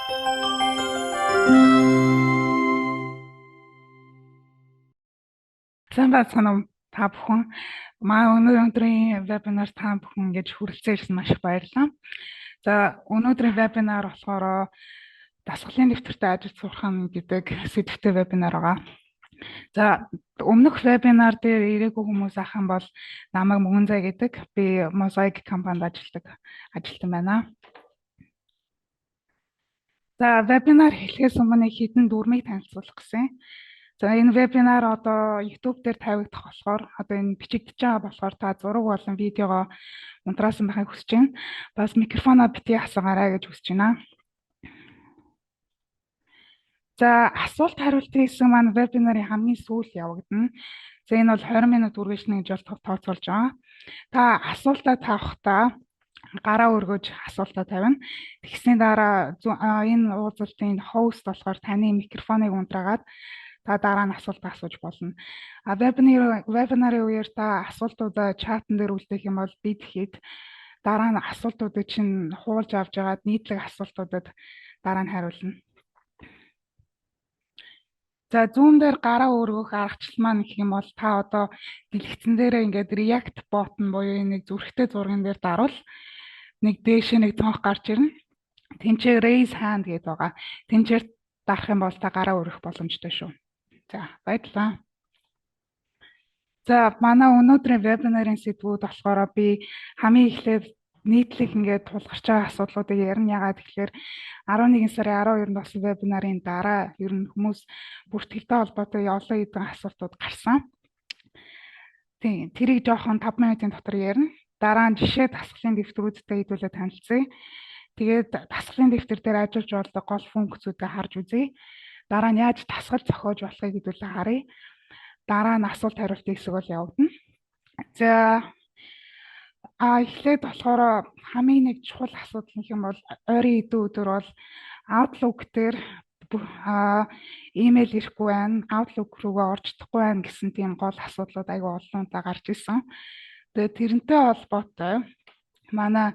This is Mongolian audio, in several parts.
Сайн байцгаана уу та бүхэн. Өнөөдрийн вебинар та бүхэн ингэж хүрэлцэн маш их баярлалаа. За өнөөдрийн вебинар болохоор дасгалын дэвтэртэй ажил сурах гэдэг сэдвтэй вебинар байгаа. За өмнөх вебинар дээр ирээгүй хүмүүс ах юм бол намайг Мөнгөнзай гэдэг. Би Mosaic компанид ажилладаг ажилтан байна. За вебинар эхлэхээс өмнө хэдэн дүрмийг танилцуулах гэсэн. За энэ вебинар одоо YouTube дээр тавигдах болохоор одоо энэ бичигдэж байгаа болохоор та зураг болон видеогоо унтраасан байхыг хүсэж байна. Бас микрофоноо битгий хасаагаарай гэж хүсэж байна. За асуулт хариултын хэсэг маань вебинарын хамгийн сүүлд явагдана. За энэ бол 20 минут үргэлжлэнэ гэж бол тооцоолж байгаа. Та асуултаа тавихдаа гараа өргөж асуултаа тавина. Тэгсний дараа энэ уулзалтын хост болохоор таны микрофоныг унтраагаад та дараа нь асуулт асууж болно. Вебинарын үеэр та асуултуудаа чатан дээр үлдээх юм бол бид хэд дараа нь асуултуудыг чинь хуулж авч яагаад нийтлэг асуултуудад дараа нь хариулна. За Zoom дээр гараа өргөх аргачлал маань гэх юм бол та одоо дэлгэцэн дээрээ ингээд React button буюу нэг зүрхтэй зурган дээр дарвал нэг дээшээ нэг цонх гарч ирнэ. Тэнцээ raise hand гэдэг байгаа. Тэнцээр дарах юм бол та гараа өргөх боломжтой шүү. За баярлалаа. За манай өнөөдрийн вебинарын сэдвүүд болохоор би хамгийн эхлээд нийтлэг ингээд тулгарч байгаа асуудлуудыг ярина. Яагаад тэгэхээр 11 сарын 12-нд болсон вебинарын дараа ер нь хүмүүс бүртгэлтэй холбоотой олон хэдэн асуултууд гарсан. Тийм тэрийг жоохон 5 минутын дотор ярина. Дараа нь жишээ дасгалын дэвтрүүдтэй хэдүүлээ танилцъя. Тэгээд дасгалын дэвтэр дээр ажиллаж болдог гол функцүүдээ харж үзье. Дараа нь яаж дасгал зохиож болохыг хэдүүлээ харъя. Дараа нь асуулт хариултын хэсэг бол явагдана. За эхлээд болохоор хамгийн нэг чухал асуудал гэх юм бол ойрын хэдэн өдөр бол Outlook дээр имэйл ирэхгүй байна, Outlook руугаа орж чадахгүй байна гэсэн тийм гол асуудлууд аягүй олон удаа гарч ирсэн. Тэгээд тэрнтэй холбоотой манай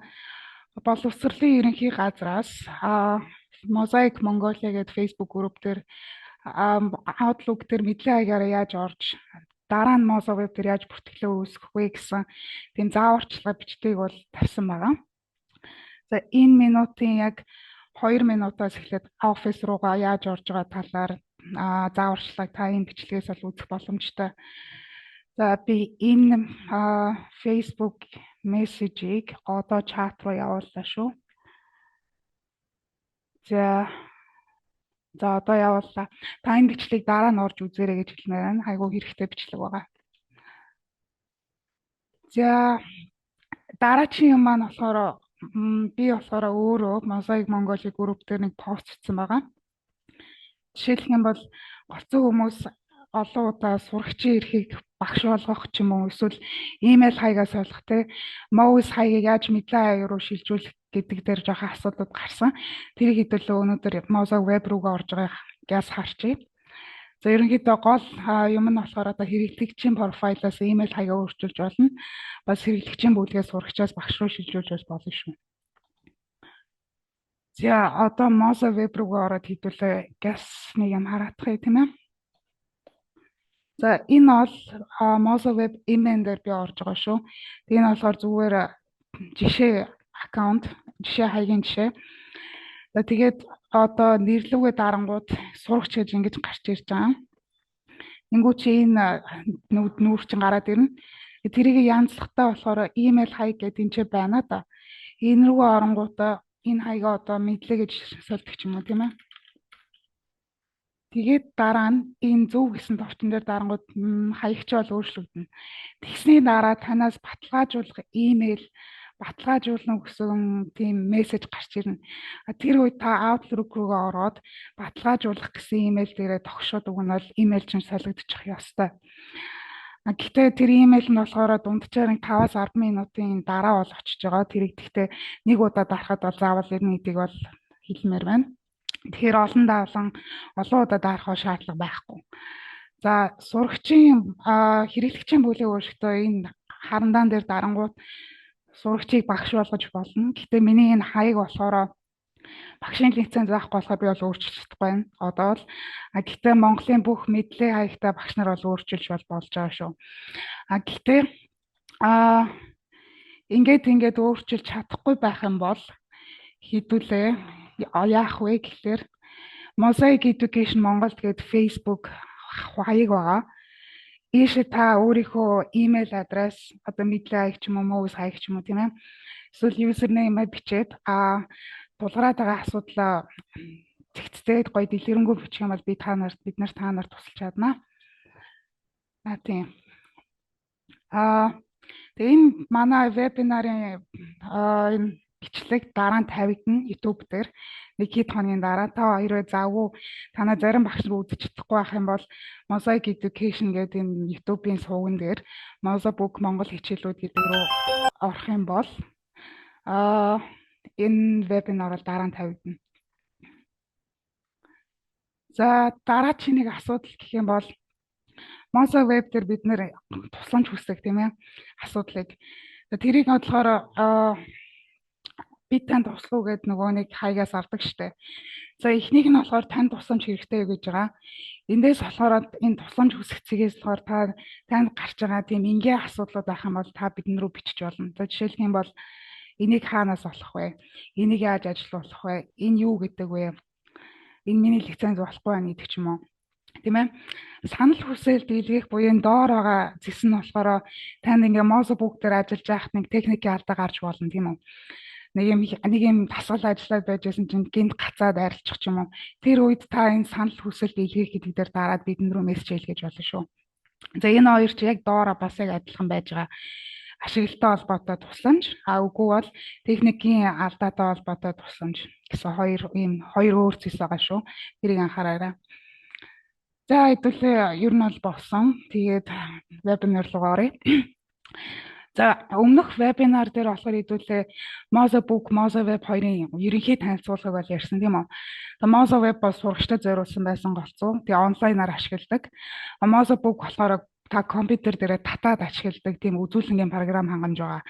боловсролын ерөнхий газраас Mosaic Mongolia гэдэг Facebook групп дээр Outlook дээр мэдлэг хаягаар яаж орж дараа нь Mosaic дээр яаж бүртгэлээ үүсгэх вэ гэсэн тийм зааварчилгаа бичдэг бол тавьсан байгаа. За энэ минутын яг 2 минутаас эхлээд Office руугаа яаж орж байгаа талаар зааварчилгааг та энэ бичлэгээс бол үзэх боломжтой. За би энэ Facebook мессежийг одоо чат руу явууллаа шүү. За одоо явууллаа. Та энэ бичлэгийг дараа нь орж үзээрэй гэж хэлмээр байна. Айгүй хэрэгтэй бичлэг байгаа. За дараагийн юм маань болохоор би өөрөө Mosaic Mongolia group дээр нэг пост хийсэн байгаа. Жишээлх юм бол голцоо хүмүүс олон удаа сурагчийн эрхийг багш болгох ч юм уу эсвэл имэйл хаягаас ойлгох те mouse хаягийг яаж мэдлэг хаяг руу шилжүүлэх гэдэг дээр жоохон асуудлууд гарсан. Тэрийг хэдүүлээ өнөөдөр Mosaic web руугаа орж байгаагаас харчээ. За ерөнхийдөө гол юм нь болохоор одоо хэрэглэгчийн профайлаас имэйл хаягаа өөрчилж болно. Бас хэрэглэгчийн бүлгээс сурагчаас багш руу шилжүүлж болно шүү. За одоо Mosaic web руугаа ороод хэдүүлээ газ нэг юм хараадах тийм ээ. За энэ бол Mosaic web email дээр би орж байгаа шүү. Тэгээ энэ болохоор зүгээр жишээ аккаунт, жишээ хаягийн жишээ. За тэгээд одоо нэрлүүгээ дарангууд сурагч гэж ингэж гарч ирж байгаа. Тэнгүү чи энэ нүүр чин гараад ирнэ. Тэрийг янзлахтаа болохоор email хаяг гэдэг энэ ч байна да. Энэ рүү оронгуудаа энэ хаягаа одоо мэдлээ гэж сольдог юм уу тийм ээ. Тэгээд дараа нь энэ зөв гэсэн товчон дээр дарангууд хаягч бол өөрчлөгдөнө. Тэгсний дараа танаас баталгаажуулах имэйл, баталгаажуулна гэсэн тийм мессеж гарч ирнэ. Тэр үед та Outlook руугаа ороод баталгаажуулах гэсэн имэйл дээрээ тогшоод өгнөл имэйл чинь солигдчих ёстой. Гэхдээ тэр имэйл нь болохоор дунджаар 5-аас 10 минутын дараа бол очиж байгаа. Тэрийг гэхдээ нэг удаа дарахад бол заавал ирнэ гэдгийг бол хэлмээр байна. Тэгэхээр олон удаа дарах шаардлага байхгүй. За сурагчийн хэрэглэгчийн бүлэг өөрсдөө энэ харандаан дээр дарангууд сурагчийг багш болгож болно. Гэхдээ миний энэ хаяг болохоор Багшийн лиценз авахгүй болохоор би бол өөрчилж чадахгүй байна. Одоо л гэхдээ Монголын бүх мэдлэг хаягтай багш нар бол өөрчилж болж байгаа шүү. Гэхдээ ингээд өөрчилж чадахгүй байх юм бол хэдүүлээ яах вэ гэхээр Mosaic Education Mongold гэдэг Facebook хаяг байгаа. Ийшээ та өөрийнхөө email адрес, одоо мэдлэг хаяг ч юм уу, mouse хаяг ч юм уу тийм ээ. Эсвэл username бичээд тулгараад байгаа асуудлаа зэгцтэй гоё дэлгэрэнгүй бичих юм бол бид нар та нарт тусалж чадна. Тийм. Тэгээ энэ манай вебинарын энэ бичлэг дараа нь тавигдана YouTube дээр. Нэг хэд хоногийн дараа та хоёроо завгүй танаа зарим багш нар үзэж чадахгүй байх юм бол Mosaic Education гэдэг энэ YouTube-ийн сувган дээр Mosabook Монгол хичээлүүд гэдэг рүү орох юм бол энэ вебинар бол дараа нь тавигдана. За дараагийн нэг асуудал гэх юм бол Mosa web дээр бид нэр тусламж хүсдэг тийм ээ асуудлыг. Тэрийг болохоор бид танд туслах уу гэдэг нөгөө нэг хаягаас авдаг штэ. За эхнийх нь болохоор танд тусламж хэрэгтэй юу гэж байгаа. Эндээс болохоор энэ тусламж хүсэх цэгээс болохоор танд гарч байгаа тийм энгийн асуудлууд байх юм бол та бидэн рүү бичиж болно. За жишээлх юм бол энийг хаанаас олох вэ? Энийг яаж ажилуулах вэ? Энэ юу гэдэг вэ? Энэ миний лиценз болохгүй байна гэдэг ч юм уу. Тийм ээ. Санал хүсэл дийлгэх буюу доор байгаа зэс нь болохоор танд ингээ Mosabook дээр ажиллаж байхад нэг техникийн алдаа гарч болно тийм үү? Нэг юм дасгал ажиллаад байж байсан чинь гинт гацаад арилчих ч юм уу. Тэр үед та энэ санал хүсэл дийлгэх гэдэг дээр дараад бидэн рүү мессеж хийлгэж болно шүү. За энэ хоёр ч яг доороо бас яг адилхан байж байгаа. Ашиглалтай холбоотой тусламж, үгүй бол техникийн алдаатай холбоотой тусламж гэсэн хоёр өөр зүйлс байгаа шүү. Тэрийг анхаараарай. За хэдүүлээ ер нь бол болсон. Тэгээд вебинар руу оръё. За өмнөх вебинар дээр болохоор хэдүүлээ Mosabook, Mosaweb хоёрын ерөнхий танилцуулгыг бол ярьсан тийм үү. Тэгээ Mosaweb бол сурагчдад зориулсан байсан голцоо. Тэгээ онлайнаар ашигладаг. Mosabook болохоор та компьютер дээр татаад ашигладаг тийм үзүүлэнгийн програм хангамж байгаа.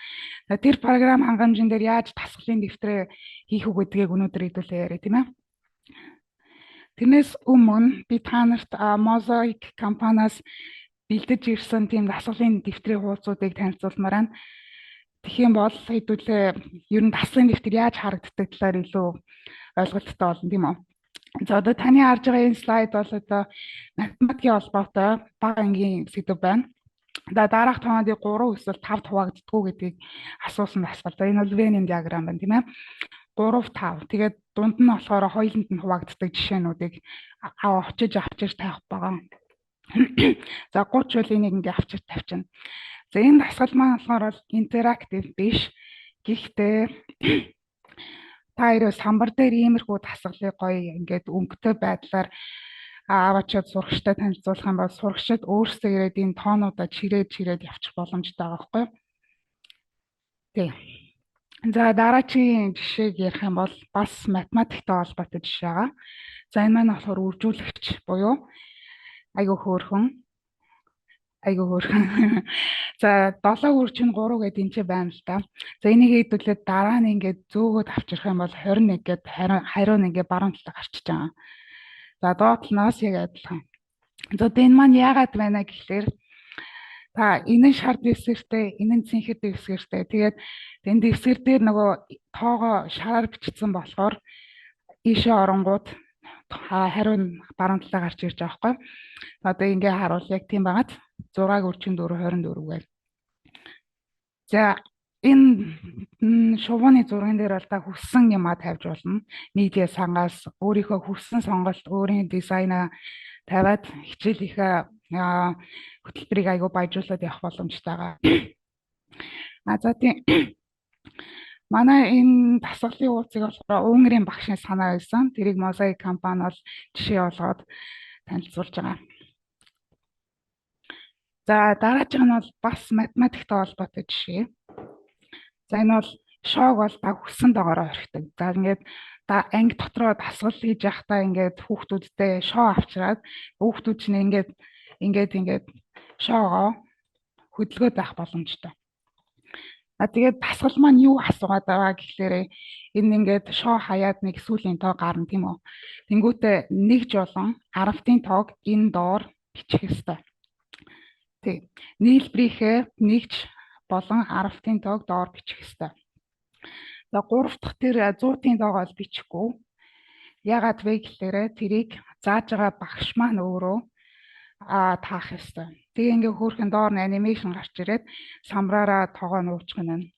Тэр програм хангамжин дээр яаж дасгалын дэвтрээ хийх үг гэдгийг өнөөдөр хэдүүлээ яриа тийм ээ. Тэрнээс өмнө би та нарт Mosaic компаниас бэлдэж ирсэн тийм дасгалын дэвтрийн хуудсуудыг танилцуулмаар байна. Тэгэх юм бол хэдүүлээ ер нь дасгалын дэвтэр яаж харагддаг талаар илүү ойлголттой болно тийм үү. За одоо таны харж байгаа энэ слайд бол одоо математикийн холбоотой бага ангийн сэдв байна. Дараах тооны 3 эсвэл 5 хуваагддгүү гэдгийг асуусан дасгал. За энэ бол Venn диаграм байна тийм ээ. 3, 5. Тэгээд дунд нь болохоор хоёуланд нь хуваагддаг жишээнүүдийг очиж тавих байгаа. За 30 үл энийг ингээ авчиж тавьчихна. За энэ дасгал маань болохоор интерактив биш. Гэхдээ та хоёроо самбар дээр иймэрхүү дасгалыг гоё ингээд өнгөтэй байдлаар аваачаад сурагчтай танилцуулах юм бол сурагчид өөрсдөө ирээд энэ тоонуудаа чирээд явчих боломжтой байгаа байхгүй юу? Тэг. За дараагийн жишээг ярих юм бол бас математиктэй холбоотой жишээ байгаа. За энэ маань болохоор үржүүлэгч буюу айгу хөөрхөн. За 7 үржин 3 гэдэг энэ ч байна л да. За энийг хэдүүлээд дараа нь ингээд зөөгөөд авчрах юм бол 21 гэдэг хариу нь ингээд баруун талд гарчиж байгаа. За доод талнаас яг адилхан. За энэ маань яагаад байна гэхлээр та энэ шар дэвсгэртэй, энэ цэнхэр дэвсгэртэй. Тэгээд энэ дэвсгэр дээр нөгөө тоогоо шараар бичсэн болохоор ийшээ оронгууд хариу нь баруун талаа гарч ирж байгаа байхгүй. Одоо ингээ харуул яг тийм байгаад 6-г үржин 4 24 байна. За энэ шувууны зурган дээр бол та хүссэн юмаа тавьж болно. Медиа сангаас өөрийнхөө хүссэн сонголт, өөрийн дизайнаа тавиад хичээлийнхээ хөтөлбөрийг айгүй баяжуулаад явах боломжтой байгаа. За тийм. Манай энэ дасгалын хуудсыг болохоор Унгарын багшийн санаа байсан. Тэрийг Mosaic компани бол жишээ болгоод танилцуулж байгаа. За дараагийн нь бол бас математиктэй холбоотой жишээ. За энэ бол шоог бол та хүссэн доогоор орхидог. За ингээд анги дотроо дасгал хийж явахдаа ингээд хүүхдүүдтэй шоо авчираад хүүхдүүд чинь ингээд шоогоо хөдөлгөөд байх боломжтой. Тэгээд дасгал маань юу асуугаад байгаа гэхлээрэ энэ ингээд шоо хаяад нэг сүүлийн тоо гарна тийм үү. Тэнгүүтээ нэгж болон 10-ын тоог энэ доор бичих ёстой. Тэг. Нийлбэрийнхээ нэгж болон 10-ын тоог доор бичих ёстой. За 3 дахь тэр 100-ын тоогоос бичихгүй. Ягаад вэ гэхлээрэ тэрийг зааж байгаа багш маань өөрөө таах ёстой. Тэгээ ингээ хөөрхөн доор нь анимашн гарч ирээд самраараа тоогоо нуучих нь.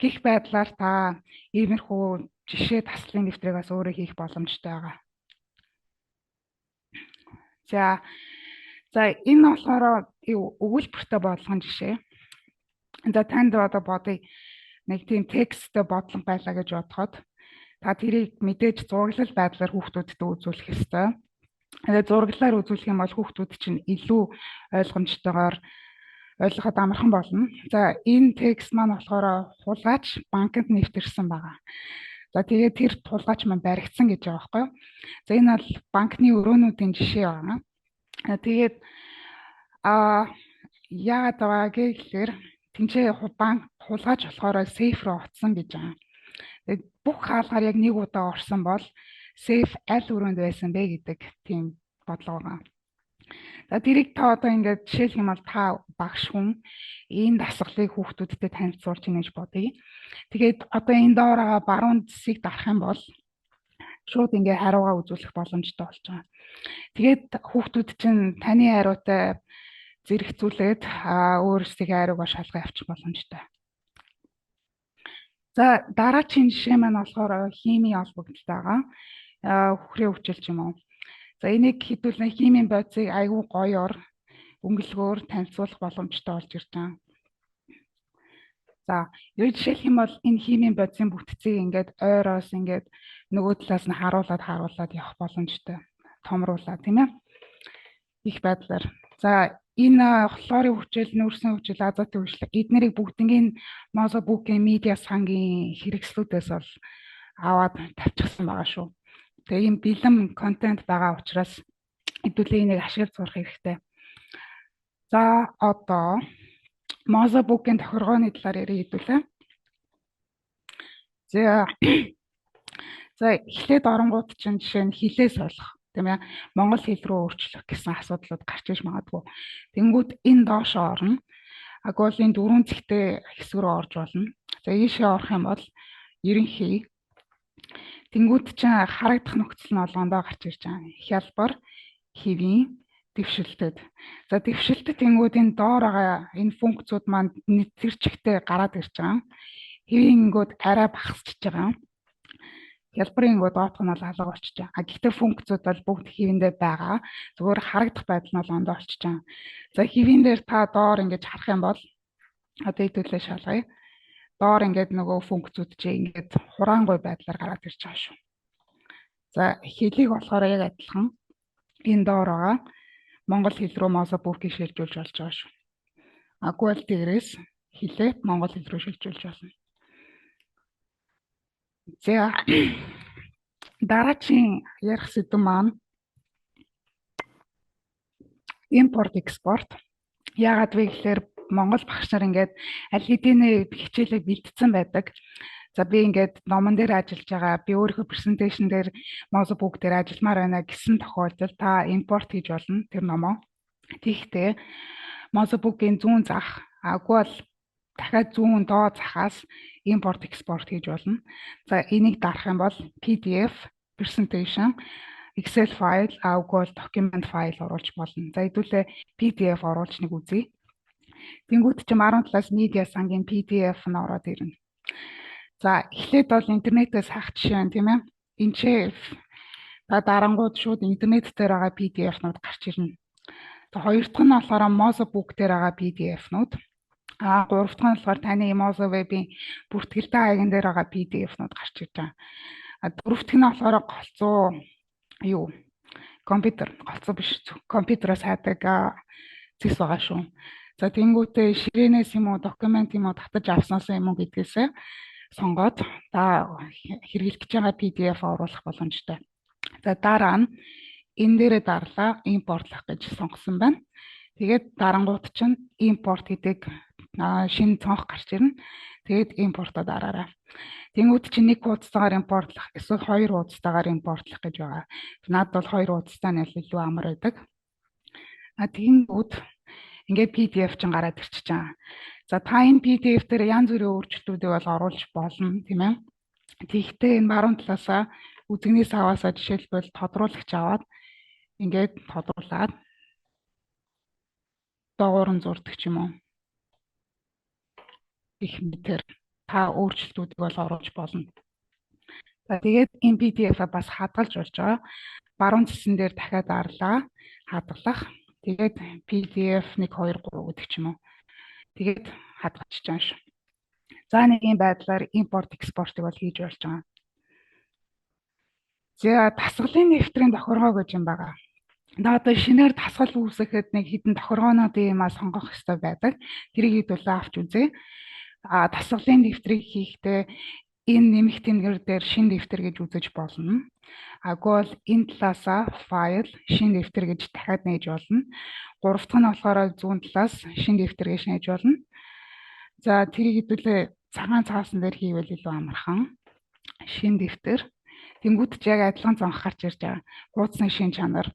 Гэх байдлаар та иймэрхүү жишээ таслын дэвтрийг бас өөрөө хийх боломжтой байгаа. За энэ болохоор өгүүлбэртэй бодлогын жишээ. За танд одоо бодъё нэг тийм тексттэй бодлого байлаа гэж бодоход та тэрийг мэдээж зураглал байдлаар хүүхдүүдэд үзүүлэх ёстой. Тэгээд зураглалаар үзүүлэх юм бол хүүхдүүд чинь илүү ойлгомжтойгоор ойлгоход амархан болно. За энэ текст маань болохоор хулгайч банкнд нэвтэрсэн байгаа. За тэгээд тэр хулгайч маань баригдсан гэж байгаа байхгүй юу? За энэ бол банкны өрөөнүүдийн жишээ байна. Тэгээд яагаад байгаа гэхээр тэнцээ хулгайч болохоор сейф руу оцсон гэж байгаа. Тэгээд бүх хаалгаар яг нэг удаа орсон бол сейф аль өрөөнд байсан бэ гэдэг тийм бодлого байгаа. За тэрийг та одоо ингээд жишээлх юм бол та багш хүн энэ дасгалыг хүүхдүүдтэй танилцуулж ийнэ гэж бодъё. Тэгээд одоо энэ доор байгаа баруун зэсийг дарах юм бол шууд ингээ хариугаа үзүүлэх боломжтой болж байгаа. Тэгээд хүүхдүүд чинь таны хариутай зэрэгцүүлээд өөрсдийнхээ хариугаа шалган авчих боломжтой. За дараагийн жишээ маань болохоор химийн холбогдолтой байгаа. Хүрээ хүчилж юм уу. За энийг хэдүүлэн химийн бодисыг айгүй гоёор өнгөлгөөр танилцуулах боломжтой болж ирж байгаа. За юу жишээлх юм бол энэ химийн бодисын бүтцийг ингээд ойроос ингээд нөгөө талаас нь харуулад явах боломжтой. Томруулаад тийм ээ. Их байдлаар. За энэ хлорын хүчил, нүүрсний хүчил, азотын хүчил эднэрийг бүгднийг Mozambique медиа сангийн хэрэгслүүдээс бол аваад тавьчихсан байгаа шүү. Тэгээ ийм бэлэн контент байгаа учраас хэдүүлээ энийг ашиглаж сурах хэрэгтэй. За одоо Mozambique-ийн тохиргооны талаар ярих хэдүүлээ. За эхлээд оронгууд чинь жишээ нь хилээ солих тийм ээ. Монгол хэл рүү өөрчлөх гэсэн асуудлууд гарч иж магадгүй. Тэнгүүд энэ доош орно. Агуулын дөрвөн зэгтэй хэсэг рүү орж болно. За ийшээ орох юм бол ерөнхий тэнгүүд чинь харагдах нөхцөл нь олгондоо гарч ирж байгаа. Хялбар, хэвийн, дэвшилтэд. За дэвшилтэд тэнгүүдийн доор байгаа энэ функцүүд маань тэр чигтээ гараад ирж байгаа. Хэвийн ингүүд арай багасчихж байгаа. Хялбарын ингүүд доотх нь бол алга болчихж байгаа. Гэхдээ функцүүд бол бүгд хэвэндээ байгаа. Зүгээр харагдах байдал нь бол ондоо болчихж байгаа. За хэвийн дээр та доор ингэж харах юм бол одоо хэдүүлээ шалгая. Доор ингээд нөгөө функцүүд чинь ингээд хураангуй байдлаар гараад ирж байгаа шүү. За хэлийг болохоор яг адилхан энэ доор байгаа монгол хэл рүү Mozambique шилжүүлж болж байгаа шүү. Аггүй л дээрээс хэлээ монгол хэл рүү шилжүүлж болно. За дараагийн ярих сэдв маань импорт экспорт. Яагаад вэ гэхээр Монгол багш нар ингээд аль хэдийн хичээлээ бэлдсэн байдаг. За би ингээд номон дээр ажиллаж байгаа, би өөрийнхөө презентацийн дээр Mozambique дээр ажилламаар байна гэсэн тохиолдолд та импорт хийж болно тэр номоо. Тэгэхдээ Mozambique-ийн зүүн зах аггүй бол дахиад зүүн доод захаас импорт экспорт хийж болно. За энийг дарах юм бол PDF, presentation, Excel файл, аггүй бол document файл оруулж болно. За хэдүүлээ PDF оруулж нэг үзье. Тэнгүүд чим 10 талаас медиа сангийн PDF нь ороод ирнэ. За эхлээд бол интернетээс хаах жишээ нь тийм ээ. Энд чи та дарангууд шууд интернет дээр байгаа PDF-нууд гарч ирнэ. За хоёр дахь нь болохоор Mozambique дээр байгаа PDF-нууд. Гурав дахь нь болохоор таны Mozambique-ийн бүртгэлтэй хаягн дээр байгаа PDF-нууд гарч ирж байгаа. Дөрөв дэх нь болохоор голцоо компьютер голцоо биш компьютероос хайдаг зэс байгаа шүү. За тэнгуүтээ ширээнээс юм уу документ юм уу татаж авснаас юм уу гэдгээсээ сонгоод та хэрэглэж байгаа PDF оруулах боломжтой. За дараа нь энэ дээрээ дарлаа импортлох гэж сонгосон байна. Тэгээд дарангууд чинь импорт гэдэг шинэ цонх гарч ирнэ. Тэгээд импортод араарай. Тэнгүүд чи нэг хуудастайгаар импортлох эсвэл хоёр хуудастайгаар импортлох гэж байгаа. Надад бол хоёр хуудастай нь илүү амар байдаг. Тэнгүүд ингээд PDF чинь гараад ирчихэж байгаа. За та энэ PDF дээр янз бүрийн өөрчлөлтүүдийг бол оруулж болно тийм ээ. Тэгэхдээ энэ баруун талаасаа үзэгнээс аваасаа жишээлбэл тодруулагч аваад ингээд тодруулаад доогоор нь зурдаг ч юм уу. Их мэтэр та өөрчлөлтүүдийг бол оруулж болно. За тэгээд энэ PDF-а бас хадгалж болж байгаа. Баруун цэсэн дээр дахиад арлаа. Хадгалах. Тэгээд PDF 1 2 3 гэдэг ч юм уу. Тэгээд хадгалж байгаа шүү. За нэг юм байдлаар импорт экспортыг бол хийж болж байгаа. За дасгалын нэвтрийн тохиргоо гэж юм байгаа. Одоо шинээр дасгал үүсгэхэд нэг хідэн тохиргоонуудын юмаа сонгох хэрэгтэй байдаг. Тэрийг хэдүүлээ авч үзье. Дасгалын нэвтрийг хийхдээ энэ нэмэх тэмдгэр дээр шинэ дэвтэр гэж үзэж болно. Аггүй бол энэ талаасаа файл, шинэ дэвтэр гэж дахиад нээж болно. Гурав дахь нь болохоор зүүн талаас шинэ дэвтэр гэж нээж болно. За тэрийг хэдүүлээ цагаан цаасан дээр хийвэл илүү амархан. Шинэ дэвтэр. Тэнгүүд ч яг адилхан цонх гарч ирж байгаа. Хуудасны шинэ чанар.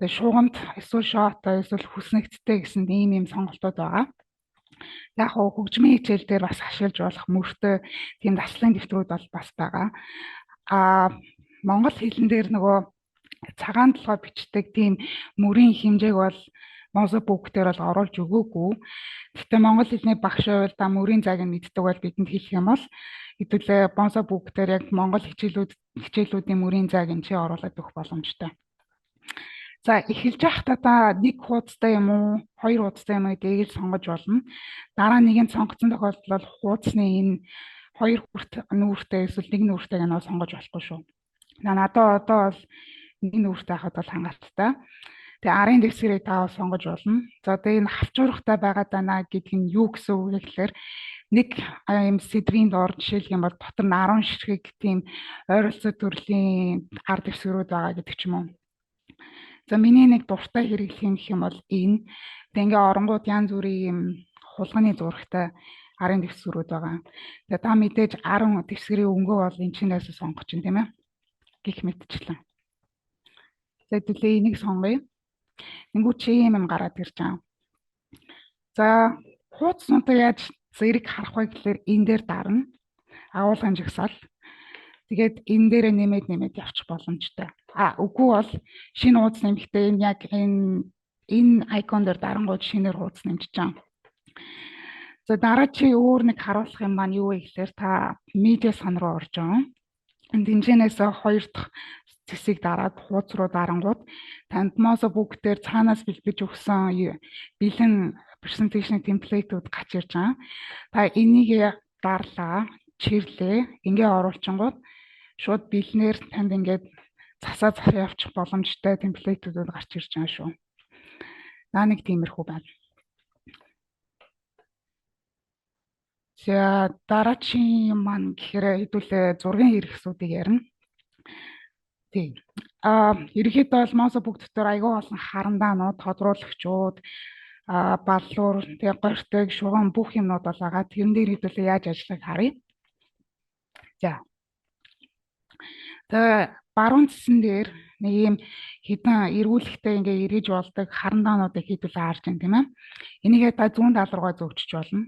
Тэгээ шугамд эсвэл шоото эсвэл хүснэгттэй гэсэн ийм сонголтууд байгаа. Яг хөгжмийн хичээл дээр бас ашиглаж болох мөртөө тийм даслын дэвтрүүд бол бас байгаа. Монгол хэлэн дээр нөгөө цагаан толгой бичдэг тийм мөрийн хэмжээг бол Mozambique дээр бол оруулж өгөөгүй. Гэхдээ монгол хэлний багш байвал та мөрийн зааг нь мэддэг бол бидэнд хэлэх юм бол хэдүүлээ Mozambique дээр яг монгол хичээлүүдийн мөрийн зааг нь чи оруулаад өгөх боломжтой. За эхэлж байхдаа та нэг хуудастай юм уу, хоёр хуудастай юм уу гэдгийг сонгож болно. Дараа нэг нь сонгоцсон тохиолдолд бол хуудасны энэ хоёр нүүртэй эсвэл нэг нүүртэйг нь сонгож болохгүй шүү. Надад одоо бол нэг нүүртэй хахад бол хангалттай. Тэгээ арын дэвсгэрийг та сонгож болно. За тэгээ энэ хавчуурахтай байгаад байна гэдг нь юу гэсэн үг гэхээр нэг юм сэдрийн доор жишээлх юм бол дотор нь 10 ширхэг тийм ойролцоо төрлийн ард дэвсгэрүүд байгаа гэдэг ч юм уу. За миний нэг дуртай хэрэглэх юм гэх юм бол энэ. Тэгээ ингээ оронгууд янз бүрийн юм хулганы зурагтай арын дэвсгэрүүд байгаа. Тэгээ та мэдээж 10 дэвсгэрийн өнгөө бол энэ чинээс сонгож чинь тийм ээ. Гэх мэтчлэн. За төлөө энийг сонгоё. Тэнгүү чи юм гараад ирж байгаа. За хуудснуудаа яаж зэрэг харах вэ гэхээр энэ дээр дарна. Агуулгын жагсаал. Тэгээд энэ дээр нэмээд явчих боломжтой. Үгүй бол шинэ хуудас нэмэхдээ энэ яг энэ айкон дээр дарангууд шинээр хуудас нэмчихэж байгаа. За дараа чи өөр нэг харуулах юм маань юу вэ гэхээр та медиа сан руу орж байгаа. Энд тэнцэнээс хоёр дахь цэсийг дараад хуудас руу дарангууд танд Mozambique дээр цаанаас бэлтгэж өгсөн бэлэн presentation template-ууд гарч ирж байгаа. Та энийг дарлаа, чирлээ, ингээ оруулчингууд шууд бэлнээр танд ингээд засаа явчих боломжтой темплейтүүд гарч ирж байгаа шүү. Нэг тиймэрхүү байна. За дараагийн маань гэхээр хэдүүлээ зургийн хэрэгсүүдийг ярина. Тийм. Ерөнхийдөө бол Mozambique дотор аягүй олон харандаанууд, тодруулагчууд, баллуур, тэгээ гортог, шугам бүх юмнууд бол байгаа. Тэрэн дээр хэдүүлээ яаж ажиллахыг харъя. За. Тэгээ баруун цэсэн дээр нэг юм хідэн эргүүлэхтэй ингээ эргэж болдог харандаануудыг хэдүүлээ харж байна тийм ээ. Энийгээ та зүүн тал руугаа зөвчж болно.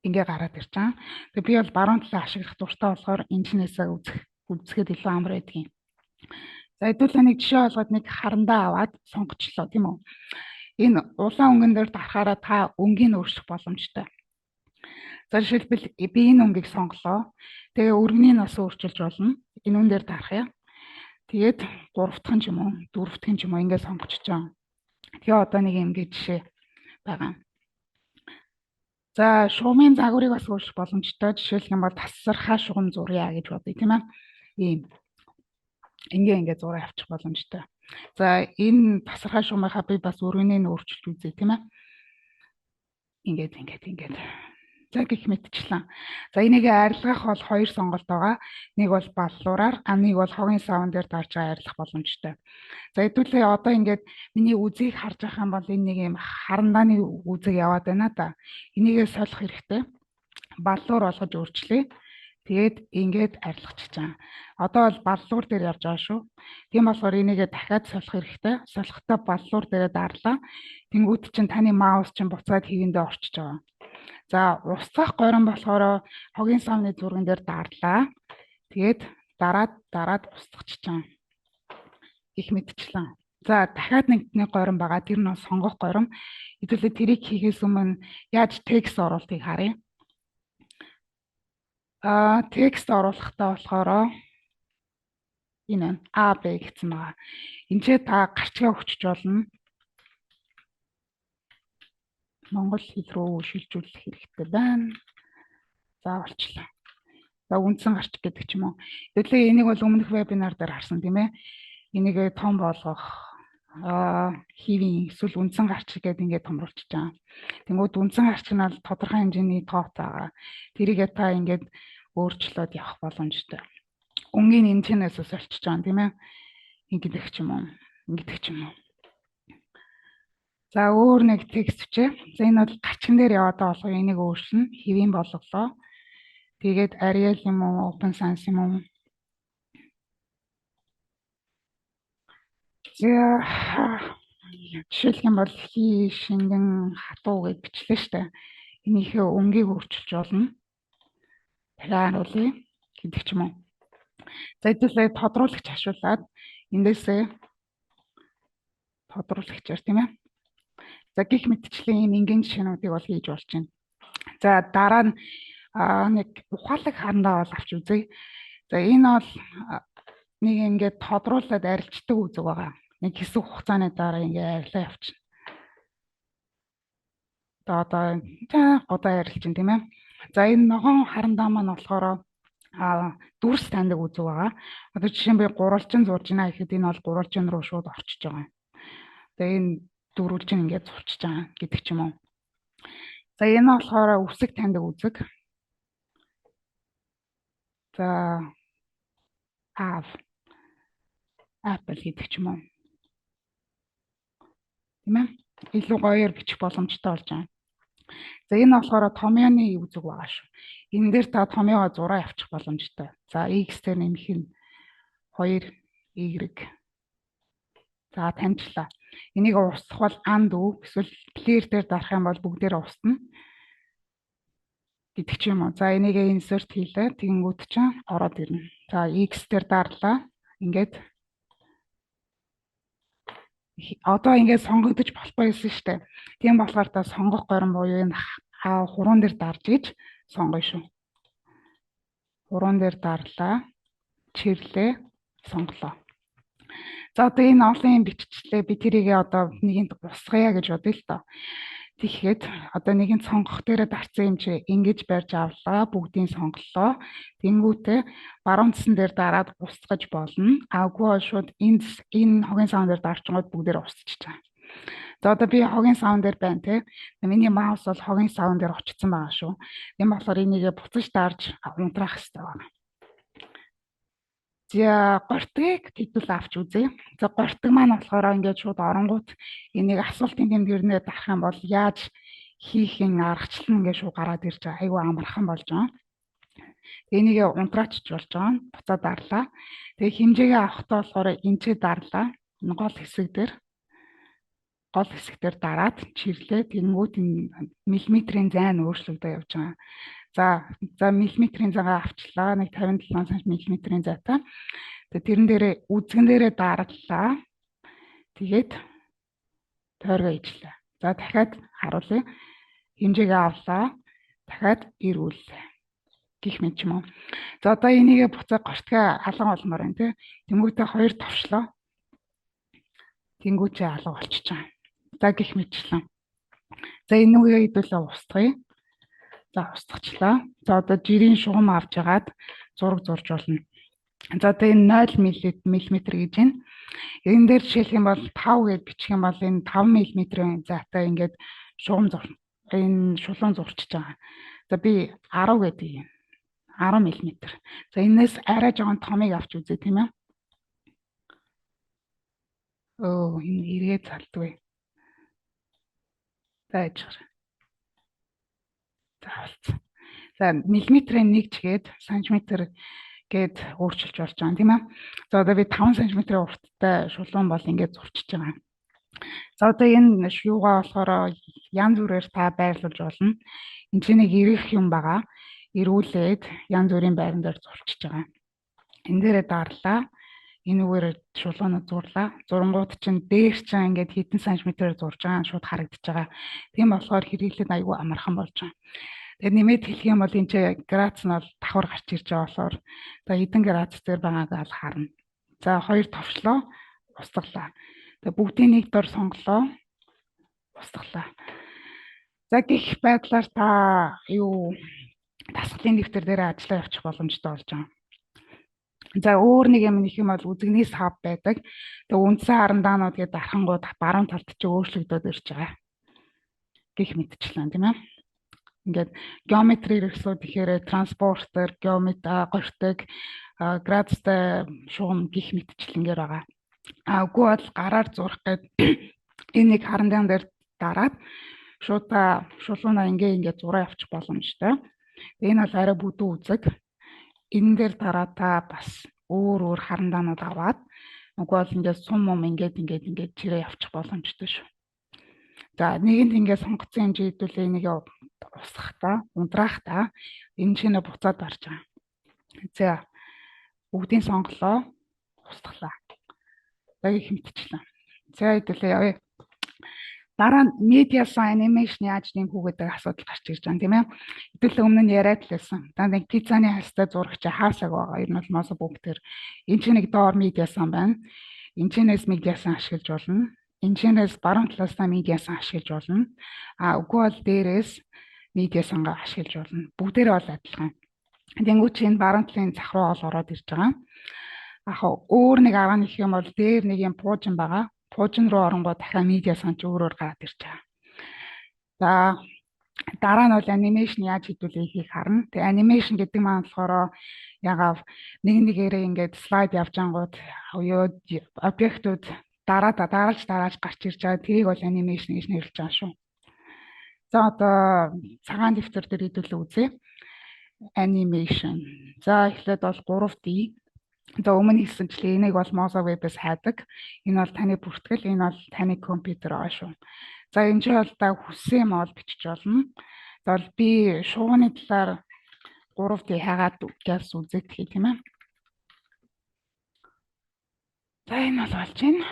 Ингээ гараад ирж байгаа. Тэгээ би бол баруун талаа ашиглах дуртай болохоор энэчнээсээ үзэхэд илүү амар байдгийн. За хэдүүлээ нэг жишээ олгоод нэг харандаа аваад сонгочлоо тийм үү. Энэ улаан өнгөн дээр дарахаараа та өнгийг өөрчлөх боломжтой. За жишээлбэл би энэ өнгийг сонголоо. Тэгээ өргөнийг бас өөрчилж болно. Энэ үн дээр дарах юм. Тэгээд 3 дахь нь ч юм уу 4 дахь нь ч юм уу ингээд сонгочихж байгаа. Тэгээ одоо нэг юм гээд жишээ байгаа. За шугамын загварыг бас өөрчлөх боломжтой. Жишээлх юм бол тасархаа шугам зуръя гэж бодъё тийм ээ. Ийм ингээ зураг авчих боломжтой. За энэ тасархаа шугамынхаа би бас өргөнийг өөрчилж үзье тийм ээ. Ингээд. За гэх мэтчлэн. За энийг арилгах бол хоёр сонголт байгаа. Нэг бол баллуураар, нэг бол хогийн савн дээр дарж арилгах боломжтой. За хэдүүлээ одоо ингээд миний үзийг харж байгаа юм бол энэ нэг юм харандааны үзэг яваад байна да. Энийгээ солих хэрэгтэй. Баллуур болгож өөрчлөе. Тэгээд ингээд арилгачих чам. Одоо бол баллуур дээр явж байгаа шүү. Тийм болохоор энийгээ дахиад солих хэрэгтэй. Солихдоо баллуур дээрээ дарлаа. Тэнгүүд чинь таны маус чинь буцаад хэвэндээ орчиж байгаа. За устгах горон болохоор хогийн савны зурган дээр дарлаа. Тэгээд дараад устгах чам. Их мэдчлэн. За дахиад нэг горон байгаа. Тэр нь сонгох горон. Хэдүүлээ тэрийг хийхээс өмнө яаж текст оруулахыг харъя. Текст оруулахдаа болохоор энэ А, Б гэсэн байгаа. Энд та гарчгаа өгчөж болно. Монгол хэл рүү шилжүүлэх хэрэгтэй байна. За болчлаа. За үндсэн гарч гэдэг ч юм уу. Хэдүүлээ энийг бол өмнөх вебинар дээр харсан тийм ээ. Энийг том болгох хийвийн эсвэл үндсэн гарч гэдэг ингээд томруулчих чам. Тэнгүүд үндсэн гарч нь бол тодорхой хэмжээний тооцоо. Тэрийг та ингээд өөрчлөөд явах боломжтой. Өнгийн энэ чэнээс олчиж байгаа тийм ээ. Ингэдэг ч юм уу. За өөр нэг текст бичээ. За энэ бол гачган дээр яваад байгаа болохоо энийг өөрчилнө. Хэвийн болголоо. Тэгээд Arial юм уу, Open Sans юм уу? Жишээлх юм бол шингэн хатуу гэж бичлээ штэ. Энийхээ өнгийг өөрчилж болно. Дахиад харуулъя гэдэг ч юм уу. За хэдүүлээ тодруулагч хашуулаад эндээсээ тодруулагчаар тийм ээ. За гих мэтчлэн энэ энгийн жишээнүүдийг бол хийж болж байна. За дараа нь нэг ухаалаг харандаа бол авч үзье. За энэ бол нэг ингээд тодруулаад арилждаг үзэг байгаа. Нэг хэсэг хугацааны дараа ингээд арилаа явчихна. Одоо арилжин тийм ээ. За энэ ногоон харандаа маань болохоор дүрс таньдаг үзэг байгаа. Одоо жишээ нь би гурвалжин зурж байна гэхэд энэ бол гурвалжин руу шууд орчиж байгаа. Тэгээ энэ дөрвөлжин ингээд зурчиж байгаа гэдэг ч юм уу. За энэ болохоор үсэг таньдаг үзэг. За Apple гэдэг ч юм уу. Тийм ээ. Илүү гоёор бичих боломжтой болж байгаа. За энэ болохоор томьёоны үзэг байгаа шүү. Энэ дээр та томьёогоо зураа авчих боломжтой. За X-ээр нэмэх нь 2Y. За таньчлаа. Энийг устгах бол undo эсвэл clear дээр дарах юм бол бүгдээр устна. Гэдэг ч юм уу. За энийг insert хийлээ. Тэгэнгүүт чинь ороод ирнэ. За X дээр дарлаа. Ингээд одоо ингээд сонгогдож болохгүй байсан шүү дээ. Тийм болохоор та сонгох горон буюу энэ хуруунд дээр дарж иж сонгоё шүү. Хуруунд дээр дарлаа. Чирлээ. Сонголоо. За одоо энэ олон биччихлээ. Би тэрийг одоо нэгэнд усгая гэж бодъё л доо. Тэгэхээр одоо нэгэнд сонгох дээрээ дарсан юм чи ингэж барьж авлаа. Бүгдийг сонголоо. Тэнгүүтээ баруун цэсэн дээр дараад устгаж болно. Үгүй шууд энэ хогийн савн дээр дарчгоод бүгдээр устчих чаа. За одоо би хогийн савн дээр байна те. Миний маус бол хогийн савн дээр очсон байгаа шүү. Тийм болохоор энийгээ буцаж дарж унтраах хэрэгтэй байна. За гортыг хэдүүл авч үзье. За гортыг маань болохоор ингээд шууд оронгууд энийг асуултын тэмдгэрнээ дарах юм бол яаж хийхин аргачлал ингээд шууд гараад ирж байгаа. Айгүй амархан болж байгаа. Энийг унтраачч болж байгаа. Буцаад дарлаа. Тэгээ хэмжээгээ авахдаа болохоор энчээ дарлаа. Гол хэсэг дээр дараад чирлээ. Тэнгүүд миллиметрийн зайн өөрчлөгдөж явж байгаа. За миллиметрийн цагаа авчлаа. Нэг 57 миллиметрийн зайтай. Тэрэн дээрээ үзгэн дээрээ дарлаа. Тэгээд тойргоо ижлээ. За дахиад харуулъя. Хэмжээгээ авлаа. Дахиад ирүүлээ. Гэх мэт юм уу. За одоо энийгээ буцаа гортгаа алга болмоор байна тий. Тэнгүүтээ хоёр товчлоо. Тэнгүүчээ алга болчихж байгаа. За гэх мэтчлэн. За энүүгээ хэдүүлээ устгая. За устгачлаа. За одоо жирийн шугам авч ягаад зураг зурж болно. За одоо энэ 0 мм гэж байна. Энэ дээр жишээлх юм бол 5 гэж бичих юм бол энэ 5 мм-ийн зайтай ингээд шугам зурна. Энэ шулуун зурчиж байгаа. За би 10 гэдэг юм. 10 мм. За энэс арай жоохон томыг авч үзье тийм ээ. Энэ эргээд салдгүй. За яжгаар. За болцсон. За миллиметрийн 1 ч гээд сантиметр гээд өөрчилж болж байгаа тийм ээ. За одоо би 5 см-ийн урттай шулуун бол ингээд зурчиж байгаа. За одоо энэ юугаа болохоор янз бүрээр та байрлуулж болно. Энд чинь нэг ирэх юм байгаа. Ирүүлээд янз бүрийн байран дээр зурчиж байгаа. Энэ дээрээ дарлаа. Энэ үгээр шулуунууд зурлаа. Зурангууд чинь дээр чинь ингээд хэдэн сантиметрээр зурж байгаа шууд харагдаж байгаа. Тийм болохоор хэрэглээд аюу амархан болж байгаа. Тэгээд нэмээд хэлэх юм бол энэ чинь градус нь бол давхар гарч ирж байгаа болохоор одоо хэдэн градус дээр байгааг ал харна. За хоёр товчлоо устгалаа. Тэгээд бүгдийн нэг дор сонголоо устгалаа. За гэх байдлаар та дасгалын дэвтэр дээр ажиллаа явуучих боломжтой болж байгаа. За өөр нэг юм нэх юм бол үзэгнээс хав байдаг. Тэгээ үндсэн харандаанууд гэдэг дархангууд баруун талд чи өөрчлөгдөд ирж байгаа. Гэх мэтчлэн тийм ээ. Ингээд геометри хэрэгсүүд ихээр транспортер, геометри, гортог, градустай шугам гих мэтчлэнгээр байгаа. Үгүй бол гараар зурх гээд энэ нэг харандаан дээр дараад шууд шулуунаа ингээд зураа явуучих боломжтой. Энэ бол арай бүдүү үзэг. Энэ дээр дараа та бас өөр харандаанууд аваад үгүй бол ингээд сум ингээд чирээ явуучих боломжтой шүү. За нэгэнд ингээд сонгоцсон хэмжээ хэдүүлээ энийг усах та, ундраах та энэ шинэ буцаад гарч байгаа. За бүгдийн сонголоо устглаа. За их хэмтчихлээ. За хэдүүлээ явъя. Дараа нь медиасан анимашн яаж нэмэх гэдэг асуудал гарч ирж байгаа тийм ээ. Хэдүүлээ өмнө нь яриад л байсан. Дандаа пиццаны хастай зурагч хаасаг байгаа. Ер нь бол мосо бүгдээр энэ чинь нэг доор медиасан байна. Энэчнээс медиасан ашиглаж болно. Энэчнээс баруун талаас та медиасан ашиглаж болно. Үгүй бол дээрээс медиасангаа ашиглаж болно. Бүгдээрээ бол адилхан. Тэнгүүч энэ баруун талын зах руу ороод ирж байгаа. Өөр нэг арга нэх юм бол дээр нэг юм пуужин байгаа. Пуужин руу оронгоо дахиад медиасан ч өөрөөр гараад ирж байгаа. За дараа нь бол анимашн яаж хийдүүлэхийг харна. Тэгээ анимашн гэдэг маань болохоор ягаад нэгээрээ ингээд слайд явж ангууд объектууд дараалж гарч ирж байгаа. Тэрийг бол анимашн гэж нэрлэж байгаа шүү. За одоо цагаан дэвтэр дээр хэдүүлээ үзье. Animation. За эхлээд бол 3D. За өмнө хэлсэнчлээ энийг бол Moza Web-ээс хайдаг. Энэ бол таны бүртгэл, энэ бол таны компьютер аа шүү. За энэ чинь бол та хүссэн юм бол бичиж болно. За бол би шууганы талаар 3D хагаад гялс үзэх гэх тийм ээ. За энэ бол болж байна.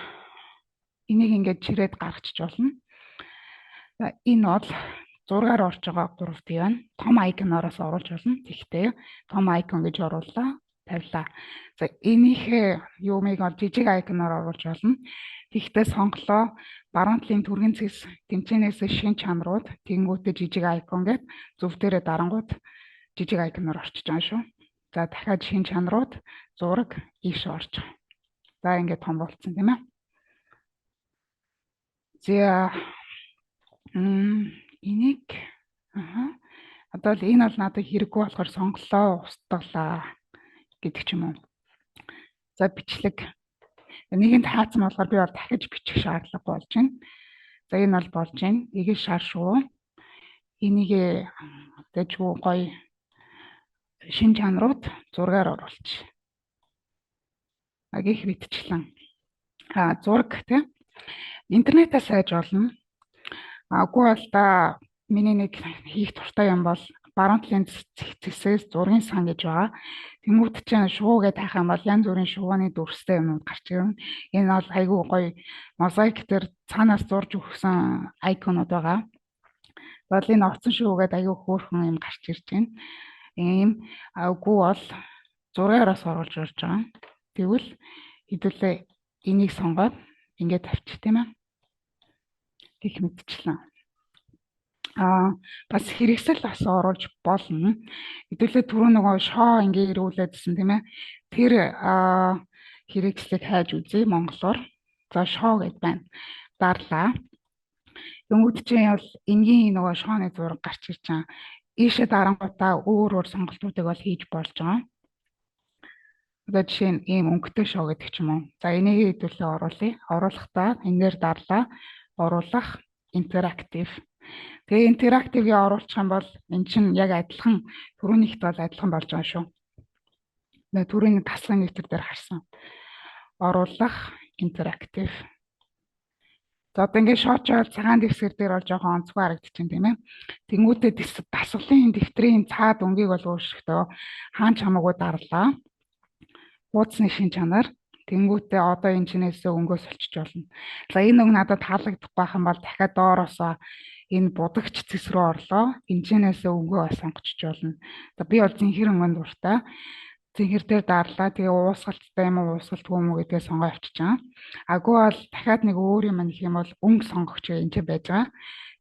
Энийг ингээд чирээд гаргачих болно. За энэ бол зургаар орж байгаа 3D байна. Том айконороос оруулж болно. Тэгтээ том айкон гэж орууллаа, тавилаа. За энийхээ юмыг бол жижиг айконоор оруулж болно. Тэгтээ сонголоо баруун талын түргэн цэс тэмцээнээс шин чанарууд тэнгүүтээ жижиг айкон гээд зөв дээрээ дарангууд жижиг айконоор орчиж байгаа шүү. За дахиад шин чанарууд зураг ийш орж байгаа. За ингээд том болцсон тийм ээ. За энийг одоо л энэ бол надад хэрэггүй болохоор сонголоо устгалаа гэдэг ч юм уу. За бичлэг нэгэнд хаацсан болохоор би бол дахиж бичих шаардлагагүй болж байна. За энэ бол болж байна. Эгийг шар шүү. Энийг дэжгүй гоё шин чанарууд зургаар оруулж. Гэх мэдчлэн. Зураг тийм. Интернетээс хайж болно. Үгүй бол та миний нэг хийх туртай юм бол баруун талын зэгцээс зургийн сан гэж байгаа. Тэмүүт чинь шуугээд хайх юм бол янз бүрийн шууганы дүрстэй юмуд гарч ирнэ. Энэ бол айгүй гоё мозаик дээр цаанаас зурж өгсөн айконууд байгаа. Бол энэ орцсон шуугээд айгүй хөөрхөн юм гарч ирж байна. Ийм үгүй бол зургаараас оруулж ирж байгаа. Тэгвэл хэдүүлээ энийг сонгоод ингээд тавьчих тийм ээ. Гэх мэдчлэн. Бас хэрэгсэл бас оруулж болно. Хэдүүлээ түрүү нөгөө шоо ингээ ирүүлээдсэн тийм ээ. Тэр хэрэгслийг хайж үзье монголоор. За шоо гэд байна. Дарлаа. Дөнгөд чинь бол энгийн нөгөө шооны зураг гарч ирж байгаа. ийшээ дарангуудаа өөр сонголтуудыг бол хийж болж байгаа. Одоо жишээ нь ийм өнгөтэй шоу гэдэг ч юм уу. За энийг хэдүүлээ оруулъя. Оруулахдаа энээр дарлаа. Оруулах интерактив. Тэгээ интерактивыг оруулах юм бол эн чинь яг адилхан түрүүнийхт бол адилхан болж байгаа шүү. Түрүүний тасгын нэвтэр дээр харсан. Оруулах интерактив. За одоо ингээд шоочол цагаан дэвсгэр дээр бол жоохон онцгой харагдчихэв тийм ээ. Тэнгүүтээ дасгалын дэвтрийн цаад өнгийг бол өөрчлөхдөө хаан чамаагүй дарлаа. Хуудасны шин чанар тэнгүүтээ одоо энэ чинээсээ өнгөө солчих болно. За энэ өнгө надад таалагдахгүй байх юм бол дахиад доороосоо энэ будагч цэс рүү орлоо. Энэ чинээсээ өнгөө сонгочих болно. За би бол зинхэр өнгөнд дуртай. Зинхэр дээр дарлаа. Тэгээ уусгалттай юм уу, уусгалтгүй юм уу гэдгээ сонгоо авчижаа. Агуу бол дахиад нэг өөр юм нэх юм бол өнгө сонгогч энэ ч байж байгаа.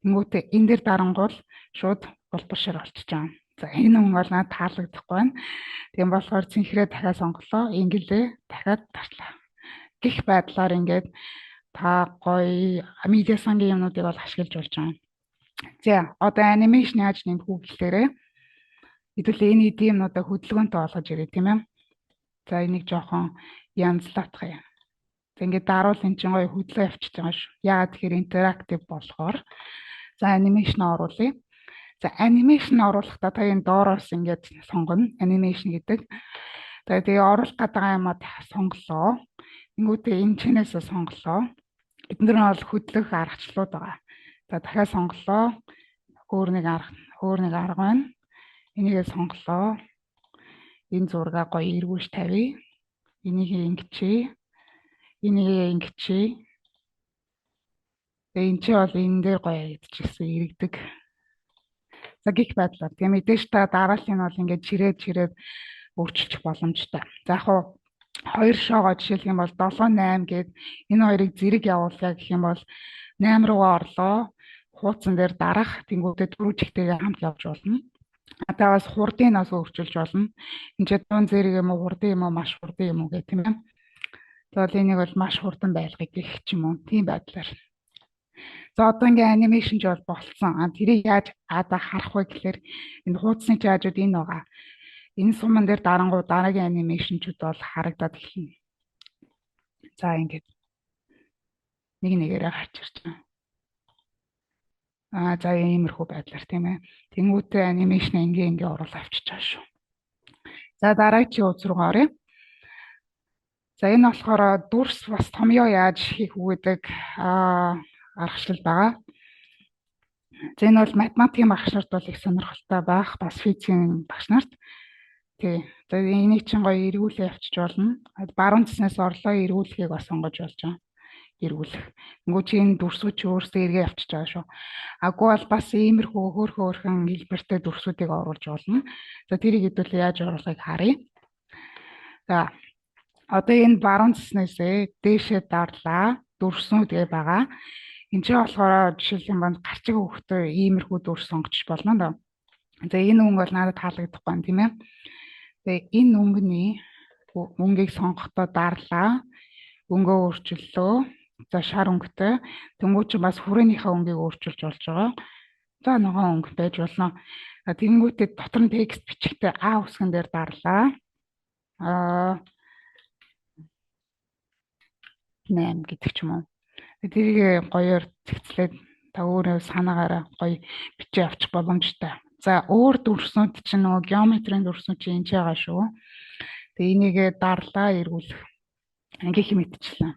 Тэнгүүтээ энэ дээр дарангуул шууд болбошир болчихжээ. За энэ өнгө бол надад таалагдахгүй байна. Тийм болохоор зинхрээ дахиад сонголоо. Ингэлээ дахиад дарлаа. Гэх байдлаар ингээд та гоё медиасангийн юмнуудыг бол ашиглаж болж байгаа. За одоо анимашн яаж нэмэх үү гэхлээрээ хэдүүлээ энэ юмнуудаа хөдөлгөөнтэй болгож ирээ тийм ээ. За энийг жоохон янзлаах юм. За ингээд даруул энэ чинь гоё хөдлөө явчихж байгаа шүү. Яагаад тэгэхээр интерактив болохоор. За анимашн оруулъя. За анимашн оруулахдаа та энэ доороос ингээд сонгоно. Анимашн гэдэг. Тэгээ оруулах гэдэг юм аа сонголоо. Тэнгүүтээ энэ чинээсээ сонголоо. Эдгээр нь бол хөдлөх аргачлалууд байгаа. За дахиад сонголоо. Өөр нэг арга байна. Энийгээ сонголоо. Энэ зургаа гоё эргүүлж тавья. Энийг ингэчээ. Энийг ингэчээ. Тэгээ энэ чи бол энэ дээр гоё идчихсэн иргэдэг. За гих байдлаар тийм мэдээж та дараалын бол ингээд чирээд өөрчилчих боломжтой. За яг хуу хоёр шоогоо жишээлх юм бол 7 8 гээд энэ хоёрыг зэрэг явуулъя гэх юм бол 8 руугаа орлоо. Хуудсан дээр дарах тэнгүүдээ дөрөв чигтэйгээ хамт явж болно. Та бас хурдыг нас өөрчилж болно. Энд ч дуун зэрэг юм уу хурдын юм уу маш хурдын юм уу гэх тийм ээ. Тэгэхээр энийг бол маш хурдан байлгыг гэх юм уу. Тийм байдлаар. За одоо ингээ анимашн ч бол болцсон. Тэрийг яаж харах вэ гэхээр энэ хуудасны чаажууд энэ байгаа. Энэ суман дээр дарангуй дараагийн анимашнчуд бол харагдаад эхэлнэ. За ингээд нэгээрээ гарч ирж байна. За иймэрхүү байдлаар тийм ээ. Тэнгүүтээ анимашн ингээ оруулаад авчиж байгаа шүү. За дараагийн утас руу оръё. За энэ болохоор дүрс бас томьёо яаж хийх үү гэдэг аргачлал байгаа. За энэ бол математикийн багш нарт бол их сонирхолтой байх, бас физикийн багш нарт. Тий. За энийг чинь гоё эргүүлээ явчих болно. Баруун цэснээс орлоо эргүүлэхийг бас сонгож болж байгаа. Эргүүлэх. Тэнгүү чи энэ дүрсүүд чи өөрсдөө эргээ авчиж байгаа шүү. Агуу бол бас иймэрхүү хөөрхөн хэлбэртэй дүрсүүдийг оруулж болно. За тэрийг хэдүүлээ яаж оруулахыг харъя. За одоо энэ баруун цэснээсээ дээшээ дарлаа. Дүрснүүд гэ байгаа. Энд чинь болохоор жишээлх юм бол гарчиг хөвгтөө иймэрхүү дүрс сонгож болно доо. За энэ өнгө бол надад таалагдахгүй байна тийм ээ. Тэгээ энэ өнгийг сонгохдоо дарлаа. Өнгөө өөрчиллөө. За шар өнгөтэй. Тэнгүү чи бас хүрээнийхээ өнгийг өөрчилж болж байгаа. За нөгөө өнгө байж болно. Тэнгүүтээ дотор нь текст бичгтээ А үсгэн дээр дарлаа. 8 гэдэг ч юм уу. Тэрийг гоёор цэгцлээд та өөрөө санаагаараа гоё бичиж авчих боломжтой. За өөр дүрснүүд чинь нөгөө геометрийн дүрснүүд чинь энэ байгаа шүү. Тэгээ энийгээ дарлаа эргүүлэх. Ангийнх мэдчихлээ.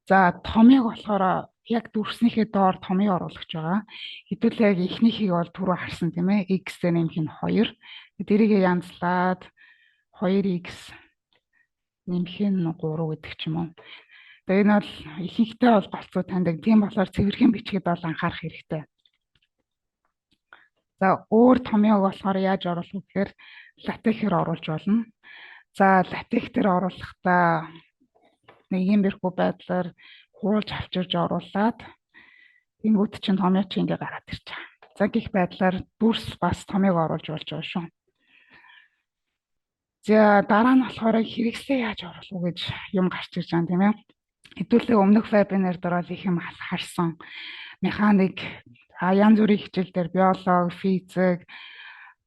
За томьёог болохоор яг дүрснийхээ доор томьёо оруулах байгаа. Хэдүүлээ яг эхнийхийг бол түрүү харсан тийм ээ. X-ээр нэмэх нь 2. Тэрийг янзлаад 2x нэмэх нь 3 гэдэг ч юм уу. Тэгээ энэ бол ихэнхдээ бол голцоо таньдаг. Тийм болохоор цэвэрхэн бичгээд бол анхаарах хэрэгтэй. За өөр томьёог болохоор яаж оруулах вэ гэхээр латехээр оруулж болно. За латех дээр оруулахдаа нэг иймэрхүү байдлаар хуулж авчирж оруулаад тэнгуут чинь томьёо чи ингээ гараад ирж байгаа. За гих байдлаар дүрс бас томьёог оруулж болж байгаа шүү. За дараа нь болохоор хэрэгслээ яаж оруулах вэ гэж юм гарч ирж байгаа тийм ээ. Хэдүүлээ өмнөх вебинар дээр бол их юм харсан. Механик янз бүрийн хичээл дээр биологи, физик,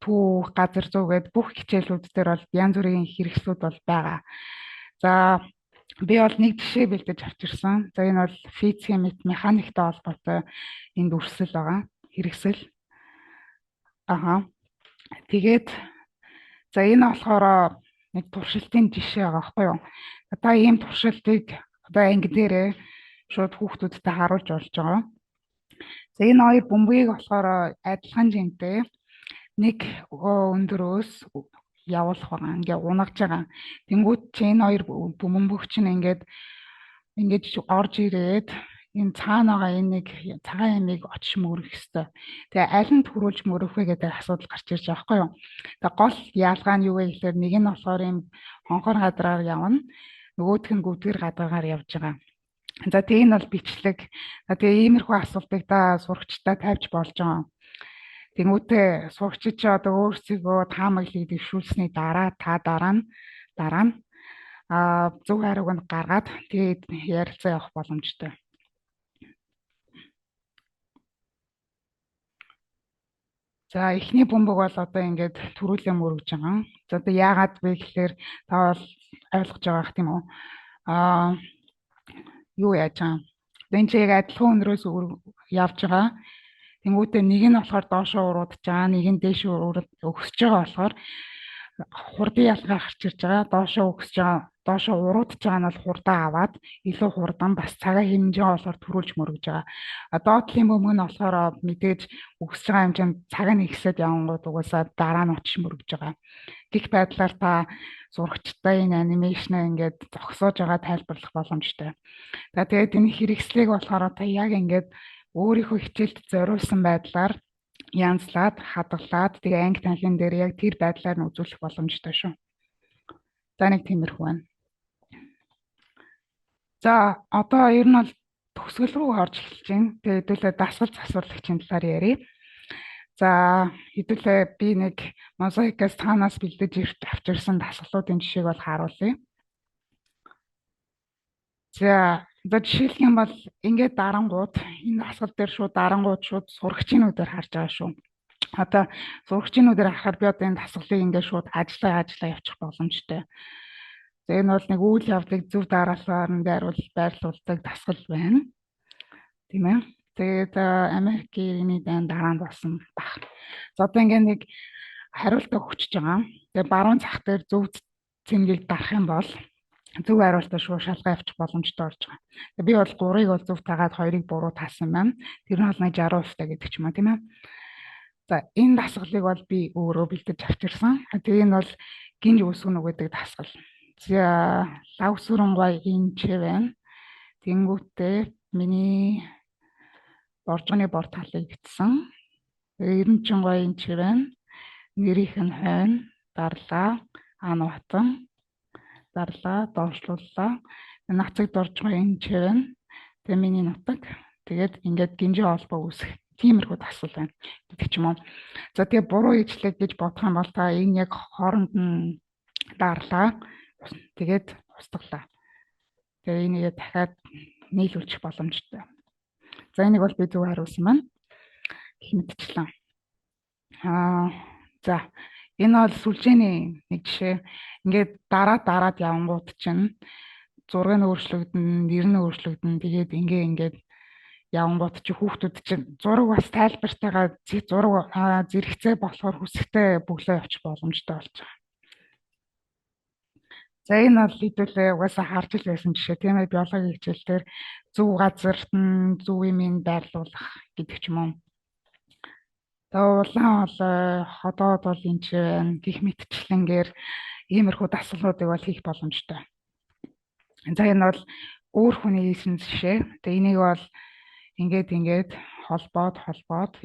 түүх, газар зүй гээд бүх хичээлүүд дээр бол янз бүрийн хэрэгслүүд бол байгаа. За би бол нэг жишээ бэлдэж авчирсан. За энэ бол физикийн механиктэй холбоотой энд үрсэл байгаа. Хэрэгсэл. Тэгээд за энэ болохоор нэг туршилтын жишээ байгаа байхгүй юу? Одоо ийм туршилтыг одоо анги дээрээ шууд хүүхдүүдтэй харуулж болж байгаа. За энэ хоёр бөмбөгийг болохоор адилхан жинтэй нэг өндөрөөс явуулах байгаа. Ингээ унагж байгаа. Тэнгүүд чи энэ хоёр бөмбөг чинь ингээд орж ирээд энэ цаана байгаа энэ нэг цагаан ямиг очиж мөрөх хэвээр. Тэгээ аль нь төрүүлж мөрөх вэ гэдэг асуудал гарч ирж байгаа байхгүй юу? Тэгээ гол ялгаа нь юу вэ гэхээр нэг нь болохоор юм хонхор гадраар явна. Нөгөөх нь гүдгэр гадаагаар явж байгаа. За тэгээ энэ бол бичлэг. Тэгээ иймэрхүү асуултыг та сурагчтай тавьж болж байгаа. Тэнгүүтээ сурагчид ч одоо өөрсдөө таамаглалыг дэвшүүлсний дараа нь зөв хариуг нь гаргаад тэгээд ярилцаа явах боломжтой. За эхний бөмбөг бол одоо ингээд төрүүлээ мөргөж байгаа. За одоо яагаад вэ гэхээр та бол ойлгож байгаа юм уу? Юу яаж байгаа? Энд яг адилхан өнрөөс явж байгаа. Тэнгүүтээ нэг нь болохоор доошоо уруудж байгаа, нэг нь дээшээ өгсөж байгаа болохоор хурдан ялгаа гарч ирж байгаа. Доошоо уруудж байгаа нь бол хурдан аваад илүү хурдан бас цагаа хэмжээ болохоор төрүүлж мөргөж байгаа. Доотлын бөмбөг нь болохоор мэдээж өгсөж байгаа хэмжээнд цаг нь ихсээд явангууд угаасаа дараа нь очиж мөргөж байгаа. Гэх байдлаар та сурагчтай энэ анимашнаа ингээд зогсоож байгаа тайлбарлах боломжтой. За тэгээд энэ хэрэгслийг болохоор та яг ингээд өөрийнхөө хичээлд зориулсан байдлаар янзлаад, хадгалаад тэгээ анги танхим дээр яг тэр байдлаар нь үзүүлэх боломжтой шүү. За нэг тиймэрхүү байна. За одоо ер нь бол төгсгөл рүү орж эхэлж байна. Тэгээ хэдүүлээ дасгал засварлагчийн талаар ярив. За хэдүүлээ би нэг мозаикаас танаас бэлдэж авчирсан дасгалуудын жишээг бол харуулъя. За жишээлх юм бол ингээд дарангууд энэ дасгал дээр шууд дарангууд шууд сурагчинуудаар харж байгаа шүү. Одоо сурагчинуудаар харахад би одоо энэ дасгалыг ингээд шууд ажиллаа явуучих боломжтой. За энэ бол нэг үйл явдлыг зөв дараалалаар нь байрлуулдаг дасгал байна. Тийм ээ. Тэгээд Америкийн иргэний дан дараанд болсон баг. За одоо ингээд нэг хариултаа өгч байгаа. Тэгээд баруун зах дээр зөв цэнгийг дарах юм бол зөв хариултаа шууд шалгаа авчих боломжтой болж байгаа. Би бол 3-ыг бол зөв тагаад 2-ыг буруу таасан байна. Тэр нь бол 60% гэдэг ч юм уу тийм ээ. За энэ дасгалыг бол би өөрөө бэлдэж авчирсан. Тэгээ энэ бол гинж үүсгэнэ гэдэг дасгал. За лав сүрэнгой энэ ч байна. Тэнгүүтээ миний боржгоны бор талыг бичсэн. Эренчингой энэ ч байна. Нэрийнх нь хойно, дарлаа, ан батан, дарлаа, доошлууллаа. Нацаг доржгой энэ ч байна. Тэгээ миний нутаг. Тэгээд ингээд гинжээ холбоо үүсэх тиймэрхүү дасгал байна гэдэг ч юм уу. За тэгээ буруу ижлэг гэж бодох юм бол та энэ яг хооронд нь дарлаа. Тэгээд устгалаа. Тэгээ энийг дахиад нийлүүлчих боломжтой. За энийг бол би зөв хариулсан байна. Гэх мэтчлэн. За энэ бол сүлжээний нэг жишээ. Ингээд дараад явангууд чинь зураг нь өөрчлөгдөн, нэр нь өөрчлөгдөн. Тэгээд ингээд явангууд чи хүүхдүүд чинь зураг бас тайлбартайгаа зураг зэрэгцээ болохоор хүсэхтэй бөглөө явчих боломжтой болж байгаа. За энэ бол хэдүүлээ угаасаа харж ил байсан жишээ тийм ээ, биологийн хичээл дээр зөв газарт нь зөв юмыг байрлуулах гэдэг ч юм уу. Улаан ходоод бол энэ ч гих мэтчлэнгээр иймэрхүү дасгалуудыг бол хийх боломжтой. За энэ бол өөр хүний хийсэн жишээ. Тэгээ энийг бол ингээд холбоод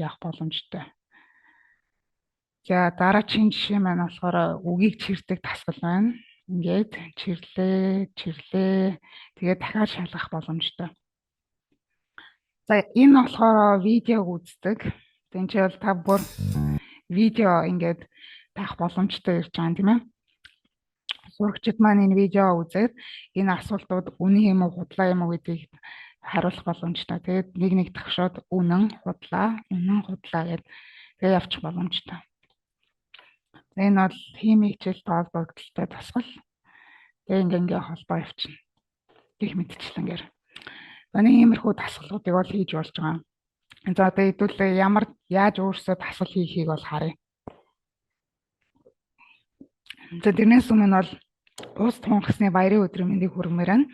явах боломжтой. За дараагийн жишээ маань болохоор үгийг чирдэг дасгал байна. Ингээд чирлээ. Тэгээд дахиад шалгах боломжтой. За энэ болохоор видеог үздэг. Тэн чи бол та бүр видео ингээд таах боломжтой ирж байгаа юм тийм ээ. Сурагчид маань энэ видео үзээд энэ асуултууд үнэн юм уу худлаа юм уу гэдгийг хариулах боломжтой. Тэгээд нэг тагшоод үнэн худлаа гэд тэгээ явчих боломжтой. Энэ бол химийн хичээлтэй холбогдолтой дасгал. Тэгээ ингээ холбоо явчихна. Гэх мэтчлэнгээр. Нэг иймэрхүү дасгалуудыг бол хийж болж байгаа. За одоо хэдүүлээ яаж өөрсдөө дасгал хийхийг бол харъя. За тэрнээс өмнө бол улс тунгасны баярын өдрийн мэндийг хүргэмээр байна.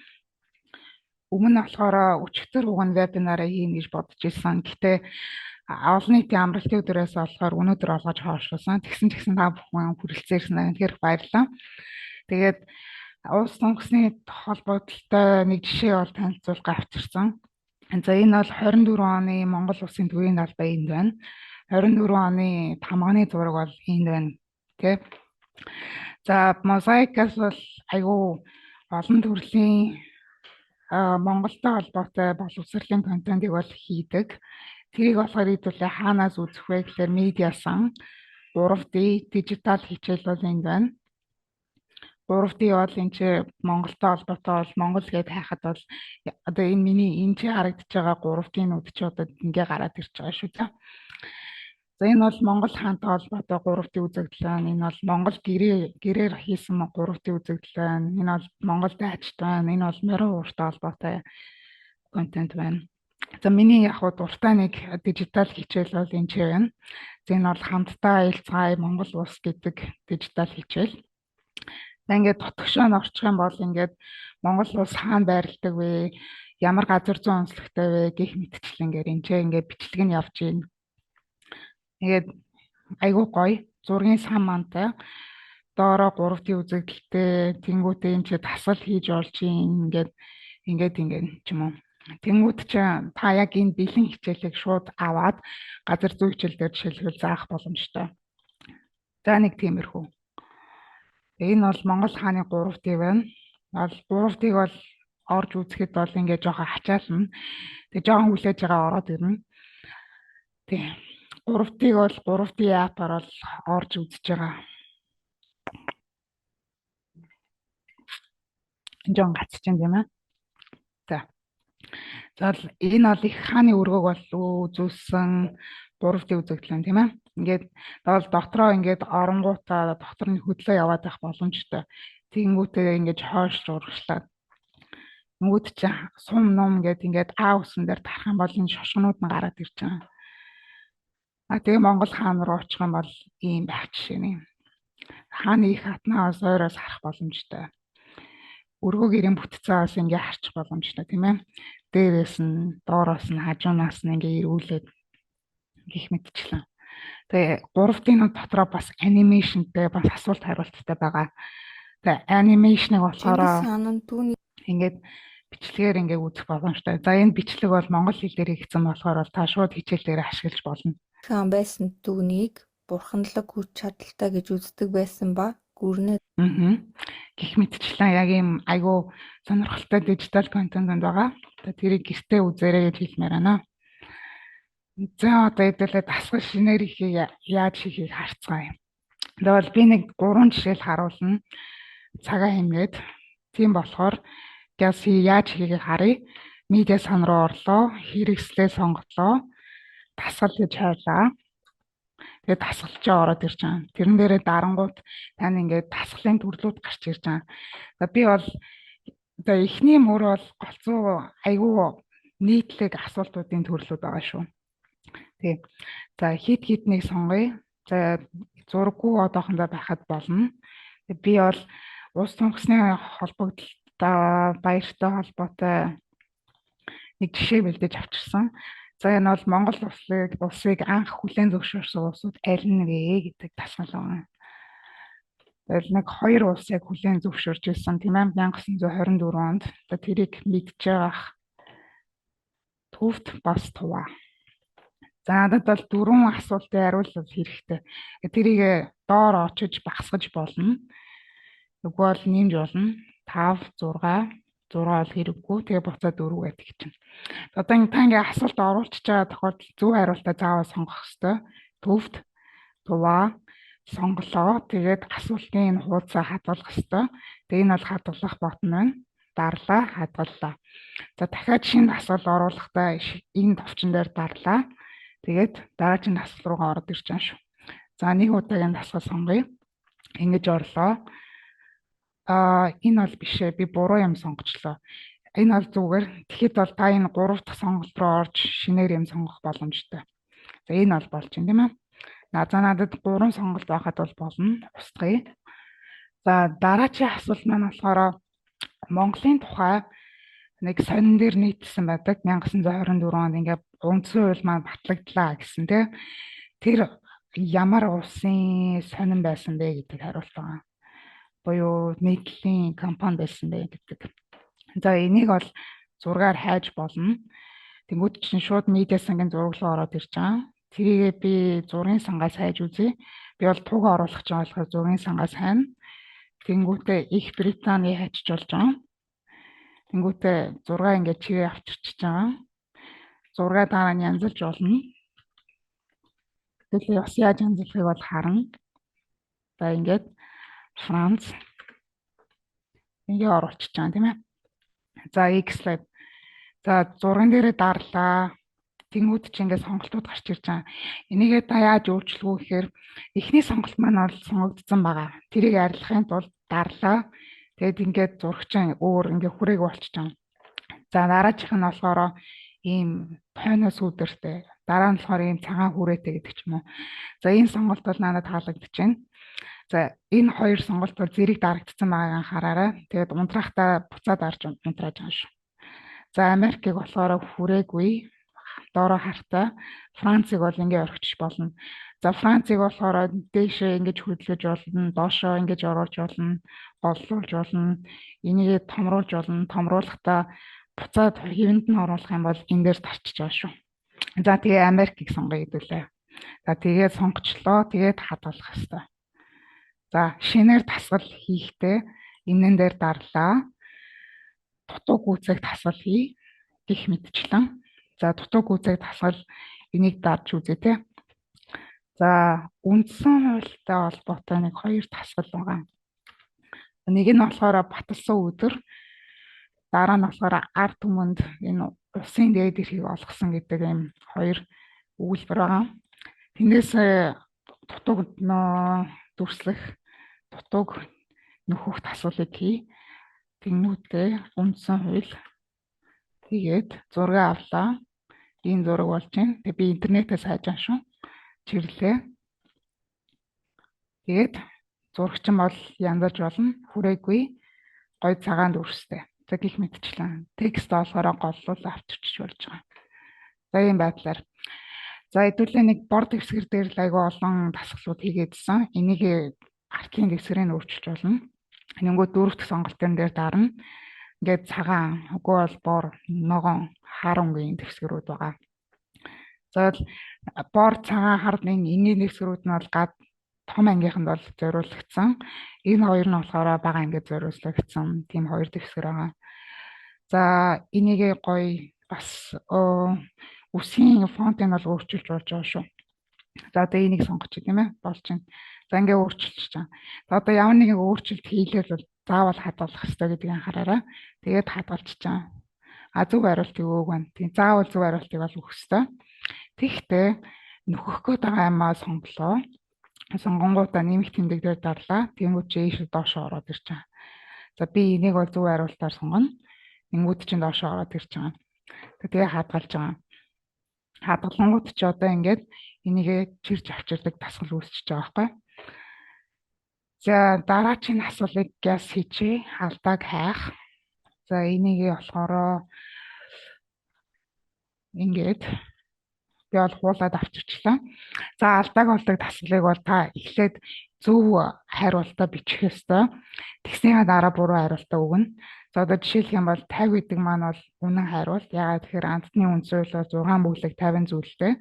Өмнө нь болохоор өчигдөр уган вебинараа хийнэ гэж бодож ирсэн. Гэхдээ олон нийтийн амралтын өдрөөс болохоор өнөөдөр олгож хойшлуулсан. Тэгсэн та бүхэн хүрэлцээрсэн тэгэхээр баярлалаа. Тэгээд улс тунгасны холбогдлолтой нэг жишээ бол танилцуулга авчирсан. За энэ бол 24 оны Монгол улсын төвийн далбай энд байна. 24 оны тамганы зураг бол энд байна. Тэ. За мозаикаас бол айгүй олон төрлийн Монголтой холбоотой боловсролын контентыг бол хийдэг. Тэрийг болохоор хэдүүлээ хаанаас үзэх вэ гэхээр медиасан 3D дижитал хичээл бол энд байна. 3D бол энэ чи Монголтой холбоотой бол Монгол гэдээ хайхад бол одоо энэ миний энэ чи харагдаж байгаа 3D нүд чи одоо ингээ гараад ирж байгаа шүү дээ. За энэ бол Монгол хаантай холбоотой 3D үзэгдэл байна. Энэ бол Монгол гэрээр хийсэн 3D үзэгдэл байна. Энэ бол Монгол дайчтай байна. Энэ бол морин ууртай холбоотой контент байна. За миний яг дуртай нэг дижитал хичээл бол энэ ч байна. За энэ бол хамтдаа айлцгаая Монгол улс гэдэг дижитал хичээл. За ингээд дотгошоо орчих юм бол ингээд Монгол улс хаана байрладаг вэ? Ямар газар зүйн онцлогтой вэ гэх мэтчлэнгээр энэ ч ингээд бичлэг нь явж байна. Тэгээд айгүй гоё зургийн сан мантай доороо 3D үзэгдэлтэй тэнгуүтэй энэ ч тасал хийж олж ингээд ч юм уу. Тэнгүүд чи та яг энэ бэлэн хичээлийг шууд аваад газар зүй хичээл дээр жишээлбэл заах боломжтой. За нэг тиймэрхүү. Энэ бол Монгол хааны 3D байна. 3D-г бол орж үзэхэд бол ингээд жоохон хачаална. Тэгээ жоохон хүлээж байгаа ороод ирнэ. Тэг. 3D-г бол 3D app-аар бол орж үзэж байгаа. Жон гацж юм тийм ээ. За. За энэ бол их хааны өргөг бол үзүүлсэн 3D үзэгдэл тийм ээ. Ингээд бол дотроо ингээд оронгуудаа дотор нь хөдлөө яваад байх боломжтой. Тэнгүүтээ ингээд хойш урагшлаад. Тэнгүүд чи сум ном ингээд А усан дээр тарах юм бол энэ шошгонууд нь гараад ирж байгаа. Тэгээ Монгол хаан руу очих юм бол ийм байх жишээ нэ. Хааны их хатнаас ойроос харах боломжтой. Өргөг ирэн бүтцээ бас ингээ харчих боломжтой тийм ээ. Дээрээс нь, доороос нь, хажуунаас нь ингээ ирүүлээд гих мэтчлэн. Тэгээ 3D-ийн дотроо бас анимашнтэй бас асуулт хариулттай байгаа. Тэгээ анимашныг болохоор ингээд бичлэгээр ингээ үзэх боломжтой. За энэ бичлэг бол монгол хэл дээр хийгдсэн болохоор бол та шууд хичээл дээр ашиглаж болно. Хаан байсан түүнийг бурханлаг хүч чадалтай гэж үздэг байсан ба гүрнээ. Гэх мэтчлэн яг ийм айгүй сонирхолтой дижитал контент байгаа. Тэрийг гэртээ үзээрэй гэж хэлмээр байна. За одоо хэдүүлээ дасгал шинээр яаж хийхийг харцгаая. Тэгвэл би нэг 3 жишээл харуулна. Цагаа хэмнээд. Тийм болохоор яаж хийхийг харъя. Медиа сан руу орлоо, хэрэгслээ сонголоо. Дасгал гэж хайлаа. Тэгээд дасгалчаа ороод ирж байгаа. Тэрэн дээрээ дарангууд тань ингээд дасгалын төрлүүд гарч ирж байгаа. За би бол одоо эхний мөр бол голцоо айгүй нийтлэг асуултуудын төрлүүд байгаа шүү. Тэг. За хит нэг сонгоё. За зураггүй одоохондоо байхад болно. Би бол улс тунгасны холбогдлолтой баяртай холбоотой нэг жишээ бэлдэж авчирсан. За энэ бол Монгол улсыг анх хүлээн зөвшөөрсөн улсууд аль нь вэ гэдэг дасгал байна. Тэгэл нэг 2 улсыг хүлээн зөвшөөрч ирсэн тийм ээ 1924 онд. Тэрийг мэдж байгаа төвд бас туваа. За надад бол 4 асуултын хариулт хэрэгтэй. Тэрийг доор очиж багсгаж болно. Нөгөө бол нэмж болно. 5, 6 бол хэрэггүй. Тэгээ буцаад 4 гэдэг чинь. Одоо та ингээ асуулт оруулчихж байгаа тохиолдолд зөв хариултаа заавал сонгох хэрэгтэй. Төвд туваа сонголоо. Тэгээд асуултын хуудасаа хадгалах хэрэгтэй. Тэгээ энэ бол хадгалах ботн байна. дарлаа, хадгаллаа. За дахиад шинэ асуулт оруулахдаа энэ товчон дээр дарлаа. Тэгээд дараагийн асуулт руугаа ороод ирж байгаа шүү. За нэг удаагийн асуулт сонгоё. Ингэж орлоо. Энэ бол биш ээ. Би буруу юм сонгочлоо. Энэ бол зүгээр. Тэгэхэд бол та энэ 3 дахь сонголт руу орж шинээр юм сонгох боломжтой. За энэ бол болж байна тийм ээ. Надад 3 сонголт байхад бол болно. Устгая. За дараагийн асуулт маань болохоор Монголын тухай нэг сонин дээр нийтсэн байдаг 1924 онд ингээд үндсэн хууль маань батлагдлаа гэсэн тийм. Тэр ямар улсын сонин байсан бэ гэдэг хариулт байгаа. Буюу нийтлэлийн компани байсан бэ гэдэг. За энийг бол зургаар хайж болно. Тэнгүүд чинь шууд медиа сангийн зураг руу ороод ирж байгаа. Тэрийгээ би зургийн сангаас хайж үзье. Би бол туг оруулах гэж байгаа болохоор зургийн сангаас хайна. Тэнгүүтээ Их Британий хайчиж болж байгаа. Тэнгүүтээ зураг ингээд чигээ авчирчиж байгаа. Зураг дараа нь янзалж болно. Тэгэл бас яаж янзлахыг бол харна. За ингээд Франц ингээ оруулчихж байгаа тийм ээ. За X-Lab. За зурган дээрээ дарлаа. Тэнгүүд чи ингээ сонголтууд гарч ирж байгаа. Энийгээ та яаж өөрчлөх вэ гэхээр эхний сонголт маань бол сонгогдсон байгаа. Тэрийг арилгахын тулд дарлаа. Тэгэд ингээд зурагчин өөр ингээ хүрээг болчихж байгаа. За дараачих нь болохоор ийм тойноос үүдэртэй. Дараа нь болохоор ийм цагаан хүрээтэй гэдэг ч юм уу. За энэ сонголт бол надад таалагдж байна. За энэ хоёр сонголт бол зэрэг дарагдсан байгааг анхаараарай. Тэгээд унтраахтаа буцаад арж унтрааж байгаа шүү. За Америкийг болохоор хүрээгүй. Доороо хартаа. Францыг бол ингээ орхиж болно. За Францыг болохоор дээшээ ингэж хөдөлгөж болно, доошоо ингэж оруулж болно, голлуулж болно. Энийг томруулж болно. Томруулахдаа буцаад хэвэнд нь оруулах юм бол энэ дээр тарчиж байгаа шүү. За тэгээ Америкийг сонгоё хэдүүлээ. За тэгээд сонгочлоо. Тэгээд хадгалах хэрэгтэй. За шинээр тасгал хийхдээ энэн дээр дарлаа. Дутуу гүйцээг тасгал хий гэх мэтчлэн. За дутуу гүйцээг тасгал энийг дарж үзье те. За үндсэн хуультай холбоотой нэг хоёр тасгал байгаа. Нэг нь болохоор баталсан өдөр, дараа нь болохоор ард түмэнд энэ усын дээд эрхийг олгосон гэдэг ийм хоёр өгүүлбэр байгаа. Тэндээс дутууг дүрслэх дутууг нөхөх тасгалыг хий. Тэгнүүтээ үндсэн хууль. Тэгээд зураг авлаа. Энэ зураг болж байна. Тэгээ би интернетээс хайж байгаа шүү. Чирлээ. Тэгээд зурагчин бол янзарч болно. Хүрээгүй. Гой цагаан дүрстэй. За гих мэдчлэн. Текст болохоор голлол авчирч болж байгаа. За ийм байдлаар. За хэдүүлээ нэг борд хэсгэр дээр л айгүй олон дасгалууд хийгээдсэн. Энийг артлын хэсгэрийг өөрчилж болно. Нэнгөө дөрөвт сонголтын дээр дарна. Ингээд цагаан, үгүй бол бор, ногоон, хар өнгийн хэсгэрүүд байгаа. За бор, цагаан, хар энгийн хэсгэрүүд нь бол гад том ангийнханд бол зориулагдсан. Энэ хоёр нь болохоор бага ангид зориулагдсан. Тийм хоёр хэсгэр байгаа. За энийг гоё бас үсгийн фонтыг бол өөрчилж болж байгаа шүү. За одоо энийг сонгоч тийм ээ болж байна. За ингээ өөрчилж байгаа. За одоо ямар нэгэн өөрчлөлт хийлээ бол заавал хадгалах хэрэгтэй гэдгийг анхаараарай. Тэгээд хадгалж байгаа. Зөв хариултыг өгөөг байна. Тийм заавал зөв хариултыг бол өгөх хэрэгтэй. Тэгэхдээ нөхөх гээд байгаа юмаа сонголоо. Сонгонгуудаа нэмэх тэмдэг дээр дарлаа. Тэнгүүд чи ийш доош ороод ирж байгаа. За би энийг бол зөв хариултаар сонгоно. Тэнгүүд чинь доош ороод ирж байгаа. Тэгээ хадгалж байгаа. Хадгалангууд чи одоо ингээд энийг чирж авчирдаг дасгал үүсчихэж байгаа байхгүй. За дараагийн асуултыг гяс хийчээ. Алдааг хайх. За энийг болохоор ингээд би бол хуулаад авчирчлаа. За алдааг болдог дасгалыг бол та эхлээд зөв хариултаа бичих ёстой. Тэгснийхаа дараа буруу хариултаа өгнө. За одоо жишээлх юм бол 50 гэдэг маань бол үнэн хариулт. Яагаад тэгэхээр амтны үндсэн хууль 6 бүлэг 50 зүйлтэй.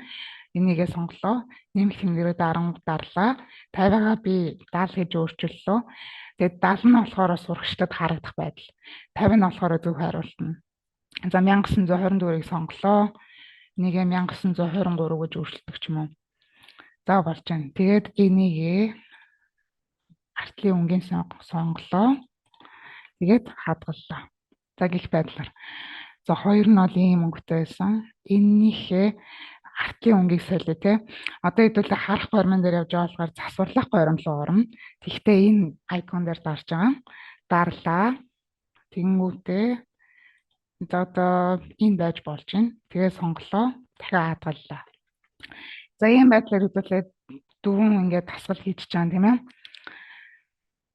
Энийгээ сонголоо. Нэмэх тэмдгэрээ дарлаа. 50-аагаа би 70 гэж өөрчиллөө. Тэгээд 70 нь болохоор сурагчдад харагдах байдал. 50 нь болохоор зөв хариулт нь. За 1924-ийг сонголоо. Нэгэ 1923 гэж өөрчилдөг ч юм уу. За болж байна. Тэгээд энийг артлын өнгийн сонголоо. Тэгээд хадгаллаа. За гих байдлаар. За хоёр нь бол ийм өнгөтэй байсан. Эннийхээ артлын өнгийг солио те. Одоо хэдүүлээ харах гормон дээр явж байгаа болохоор засварлах гормон руу орно. Тэгэхдээ энэ айкон дээр дарж байгаа. Дарлаа. Тэнгүүтээ за одоо энэ байж болж байна. Тэгээ сонголоо. Дахиад хадгаллаа. За ийм байдлаар хэдүүлээ дөрвөн ингээд дасгал хийж чаана тийм ээ.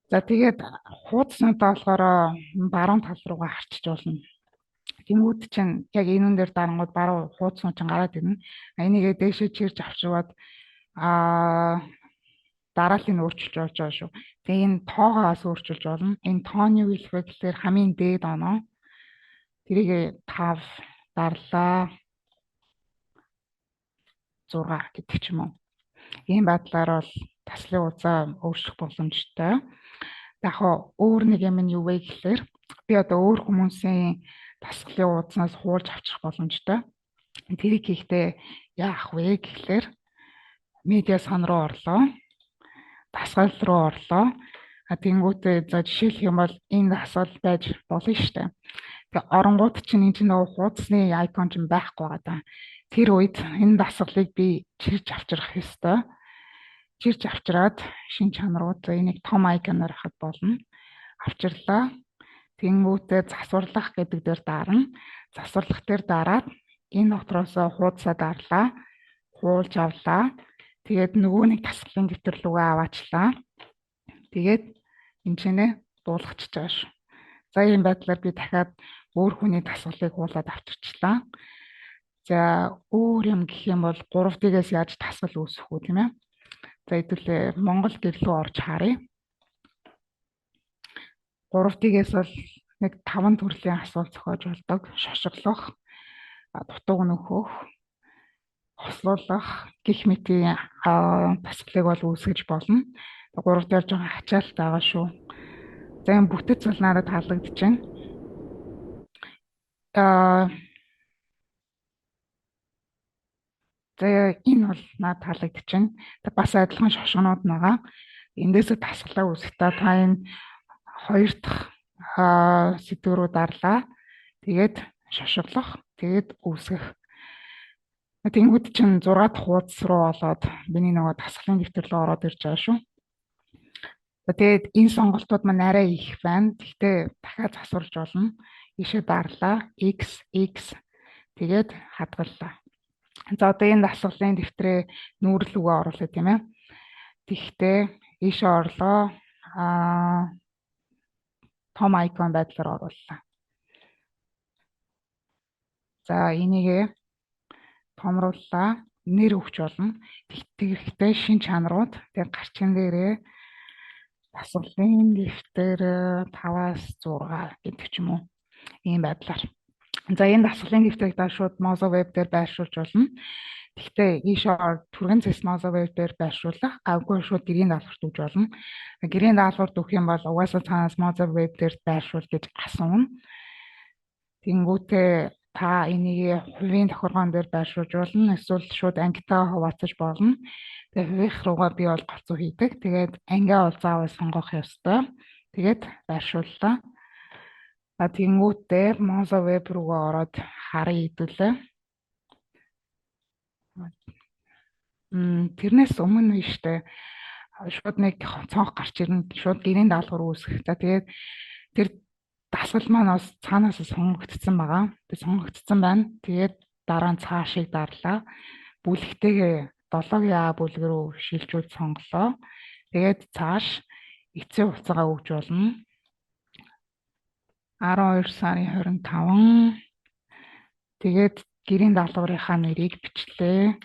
За тэгээд хуудснуудаа болохоор баруун тал руугаа харчиж болно. Тэнгүүд чинь яг энэ дээр дарангууд баруун хуудснууд чинь гараад ирнэ. Энийгээ дээшээ чирж авчирваад дарааллыг өөрчилж болж байгаа шүү. Тэгээ энэ тоогоос өөрчилж болно. Энэ тооны юу хэлэх вэ гэхээр хамгийн дээд оноо. Тэрийг 5 дарлаа 6 гэдэг ч юм уу. Ийм байдлаар бол таслын хугацаа өөрчлөх боломжтой. Яг өөр нэг юм нь юу вэ гэхээр би одоо өөр хүмүүсийн тасгалын хуудаснаас хуулж авчрах боломжтой. Тэрийг хийхдээ яах вэ гэхээр медиа сан руу орлоо. Дасгал руу орлоо. Тэнгүүтээ за жишээлх юм бол энэ дасгал байж болно шүү дээ. Тэгээ оронгууд чинь энэ нөгөө хуудасны айкон чинь байхгүй байгаа. Тэр үед энэ дасгалыг би чирж авчрах ёстой. Чирж авчраад шин чанарууд за энийг том айконоор хахад болно. Авчирлаа. Тэнгүүтээ засварлах гэдэг дээр дарна. Засварлах дээр дараад энэ дотроос хуудасаа дарлаа. Хуулж авлаа. Тэгээд нөгөө нэг тасгалын дэвтэр рүүгээ аваачлаа. Тэгээд энэ чинээ дуулгачихж байгаа шүү. За ийм байдлаар би дахиад өөр хүний тасгалыг хуулаад авчирчлаа. За өөр юм гэх юм бол 3D-гээс яаж тасгал үүсэх үү тийм ээ. За хэдүүлээ Монгол гэрлүү орж харъя. 3D-гээс бол нэг 5 төрлийн асуулт зохиож болдог. Шошиглох, дутууг нөхөх, хослуулах гэх мэтийн тасгалыг бол үүсгэж болно. 3 дээр жоохон ачаалт байгаа шүү. За энэ бүтэц бол надад таалагдж байна. За энэ бол надад таалагдж байна. Бас адилхан шошгонууд байгаа. Эндээсээ тасгалаа үүсгэтээ та энэ хоёр дахь сэдв рүү дарлаа. Тэгээд шошиглох, тэгээд үүсгэх. Тэнгүүд чинь 6 дахь хуудас руу болоод миний нөгөө тасгалын дэвтэр рүү ороод ирж байгаа шүү. Тэгээд энэ сонголтууд маань арай их байна. Гэхдээ дахиад засварлаж болно. Ишээ дарлаа. X тэгээд хадгаллаа. За одоо энэ дасгалын дэвтрээ нүүрлүүгээ оруулаа тийм ээ. Тэгэхдээ ишээ орлоо. Том айкон байдлаар орууллаа. За энийгээ томрууллаа. Нэр өгч болно. Тэгэхдээ шин чанарууд тэгээд гарчин дээрээ дасгалын дэвтэр 5-аас 6 гэдэг ч юм уу. Ийм байдлаар. За энэ дасгалын дэвтрийг даа шууд Mozo Web дээр байршуулж болно. Гэхдээ ийшээ түргэн зэс Mozo Web дээр байршуулах, гавгүй шууд гэрийн даалгаварт өгч болно. Гэрийн даалгаварт өгөх юм бол угаасаа цаанаас Mozo Web дээр байршуул гэж асууна. Тэнгүүтээ та энийг хувийн тохиргоон дээр байршуулж болно. Эсвэл шууд ангитаа хуваацаж болно. Тэгээ хувийнх руугаа би бол голцоо хийдэг. Тэгээд ангиа бол заавал сонгох ёстой. Тэгээд байршууллаа. Тэнгүүтээ Mozo Web руугаа ороод харъя хэдүүлээ. Тэрнээс өмнө нь штэ шууд нэг цонх гарч ирнэ. Шууд гэрийн даалгавар үүсгэх. За тэгээд тэр дасгал маань бас цаанаас сонгогдсон байгаа. Тэг сонгогдсон байна. Тэгээд дараа нь цаашийг дарлаа. Бүлэгтэйгээ 7-гийн А бүлэг рүү шилжүүл сонголоо. Тэгээд цааш эцсийн хугацаагаа өгж болно. 12 сарын 25. Тэгээд гэрийн даалгаврынхаа нэрийг бичлээ.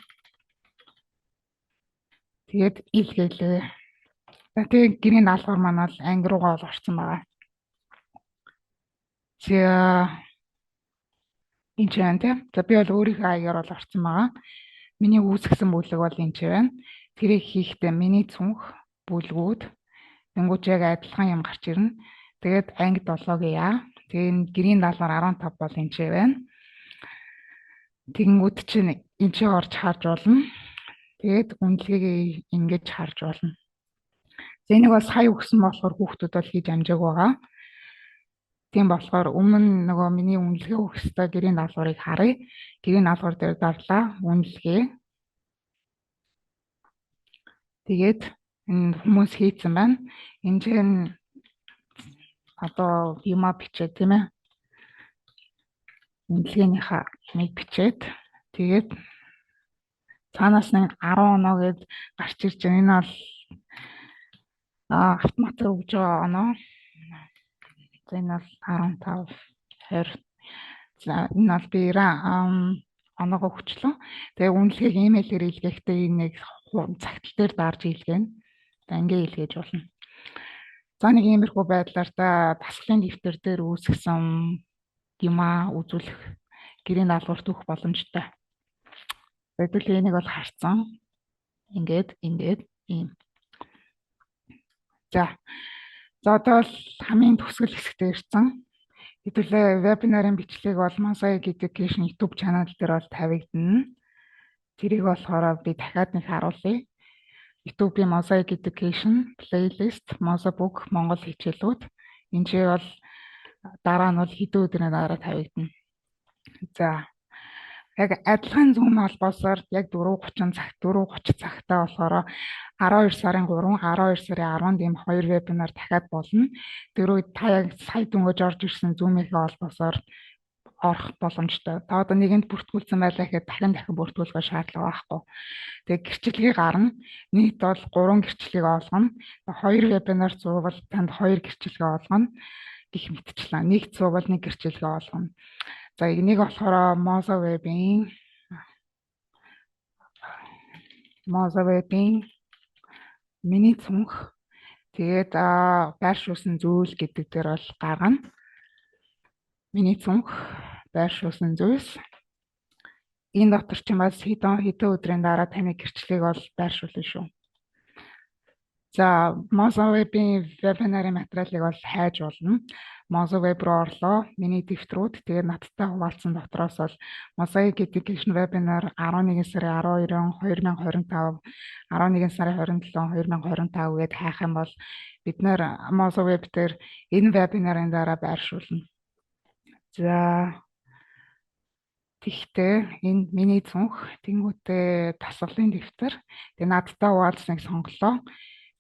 Тэгээд илгээлээ. Тэгээд гэрийн даалгавар маань бол анги руугаа бол орсон байгаа. За энэ ч байна тийм. За би бол өөрийнхөө аягаар бол орсон байгаа. Миний үүсгэсэн бүлэг бол энэ ч байна. Тэрийг хийхдээ миний цүнх бүлгүүд тэнгуүч яг адилхан юм гарч ирнэ. Тэгээд анги 7-гийн А. Тэгээд гэрийн даалгавар 15 бол энэ ч байна. Тэнгүүд чинь энэ ч орж харж болно. Тэгээд үнэлгийг ингэж харж болно. За энийг бас сая өгсөн болохоор хүүхдүүд бол хийж амжааг байгаа. Тийм болохоор өмнө нөгөө миний үнэлгээ өгөх ёстой гэрийн даалгаврыг харъя. Гэрийн даалгавар дээр дарлаа, үнэлгээ. Тэгээд энэ хүмүүс хийцэн байна. Хэмжээ нь одоо юма бичээ тийм ээ. Үнэлгээнийхээ нэг бичээд тэгээд цаанаас нь 10 оноо гэд гарч ирж байна. Энэ бол автоматар өгж байгаа оноо. За энэ бол 15 20. За энэ бол би оноогоо өгчлөө. Тэгээ үнэлгээг имэйлээр илгээхдээ энийг цагтл дээр дарж илгээнэ. За ингээ илгээж болно. За нэг иймэрхүү байдлаар дасгалын дэвтэр дээр үүсгэсэн юмаа үзүүлэх гэрийн даалгаварт өгөх боломжтой. Хэдүүл энийг бол харцсан. Ингээд ийм. За одоо бол хамгийн төгсгөл хэсэгтээ ирсэн. Хэдүүлээ вебинарын бичлэгийг бол Mosaic Education YouTube channel дээр бол тавигдана. Тэрийг болохоор би дахиад нэг харуулъя. YouTube-ийн Mosaic Education playlist Mosabook Монгол хичээлүүд. Энэ чинь бол дараа нь бол хэдэн өдрийн дараа тавигдана. За яг адилхан зүүн холбоосоор яг 4:30 цагтаа болохоор 12 сарын 3, 12 сарын 10-нд ийм 2 вебинар дахиад болно. Тэр үед та яг сая дөнгөж орж ирсэн Zoom-ийнхээ холбоосоор орох боломжтой. Та одоо нэгэнд бүртгүүлсэн байлаа гэхэд дахин бүртгүүлэх шаардлага байхгүй. Тэгээ гэрчлэгийг гарна. Нийт бол 3 гэрчлэгийг олгоно. 2 вебинар цугвал танд 2 гэрчлэгээ олгоно гэх мэтчлээ. Нэг цугвал нэг гэрчлэгээ олгоно. За энийг болохоор Mosaweb-ийн миний цүнх тэгээд байршуулсан зүйл гэдэг дээр бол гаргана. Миний цүнх байршуулсан зүйлс. Энэ дотор ч бас хэдэн өдрийн дараа таны гэрчлэгийг бол байршуулна шүү. За Mosaweb-ийн вебинарын материалыг бол хайж болно. Mosaweb руу орлоо. Миний дэвтрүүд тэгээд надтай хуваалцсан дотроос бол Mosaic Education webinar 11 сарын 12 2025, 11 сарын 27 2025 гээд хайх юм бол бид нэр Mosaweb дээр энэ вебинарын дараа байршуулна. За тэгтээ энэ миний цүнх тэнгуүтэй дасгалын дэвтэр. Тэгээд надтай хуваалцсныг сонголоо.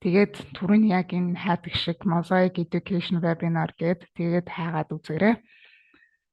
Тэгээд түрүүний яг энэ хайдаг шиг Mosaic Education webinar гээд тэгээд хайгаад үзээрэй.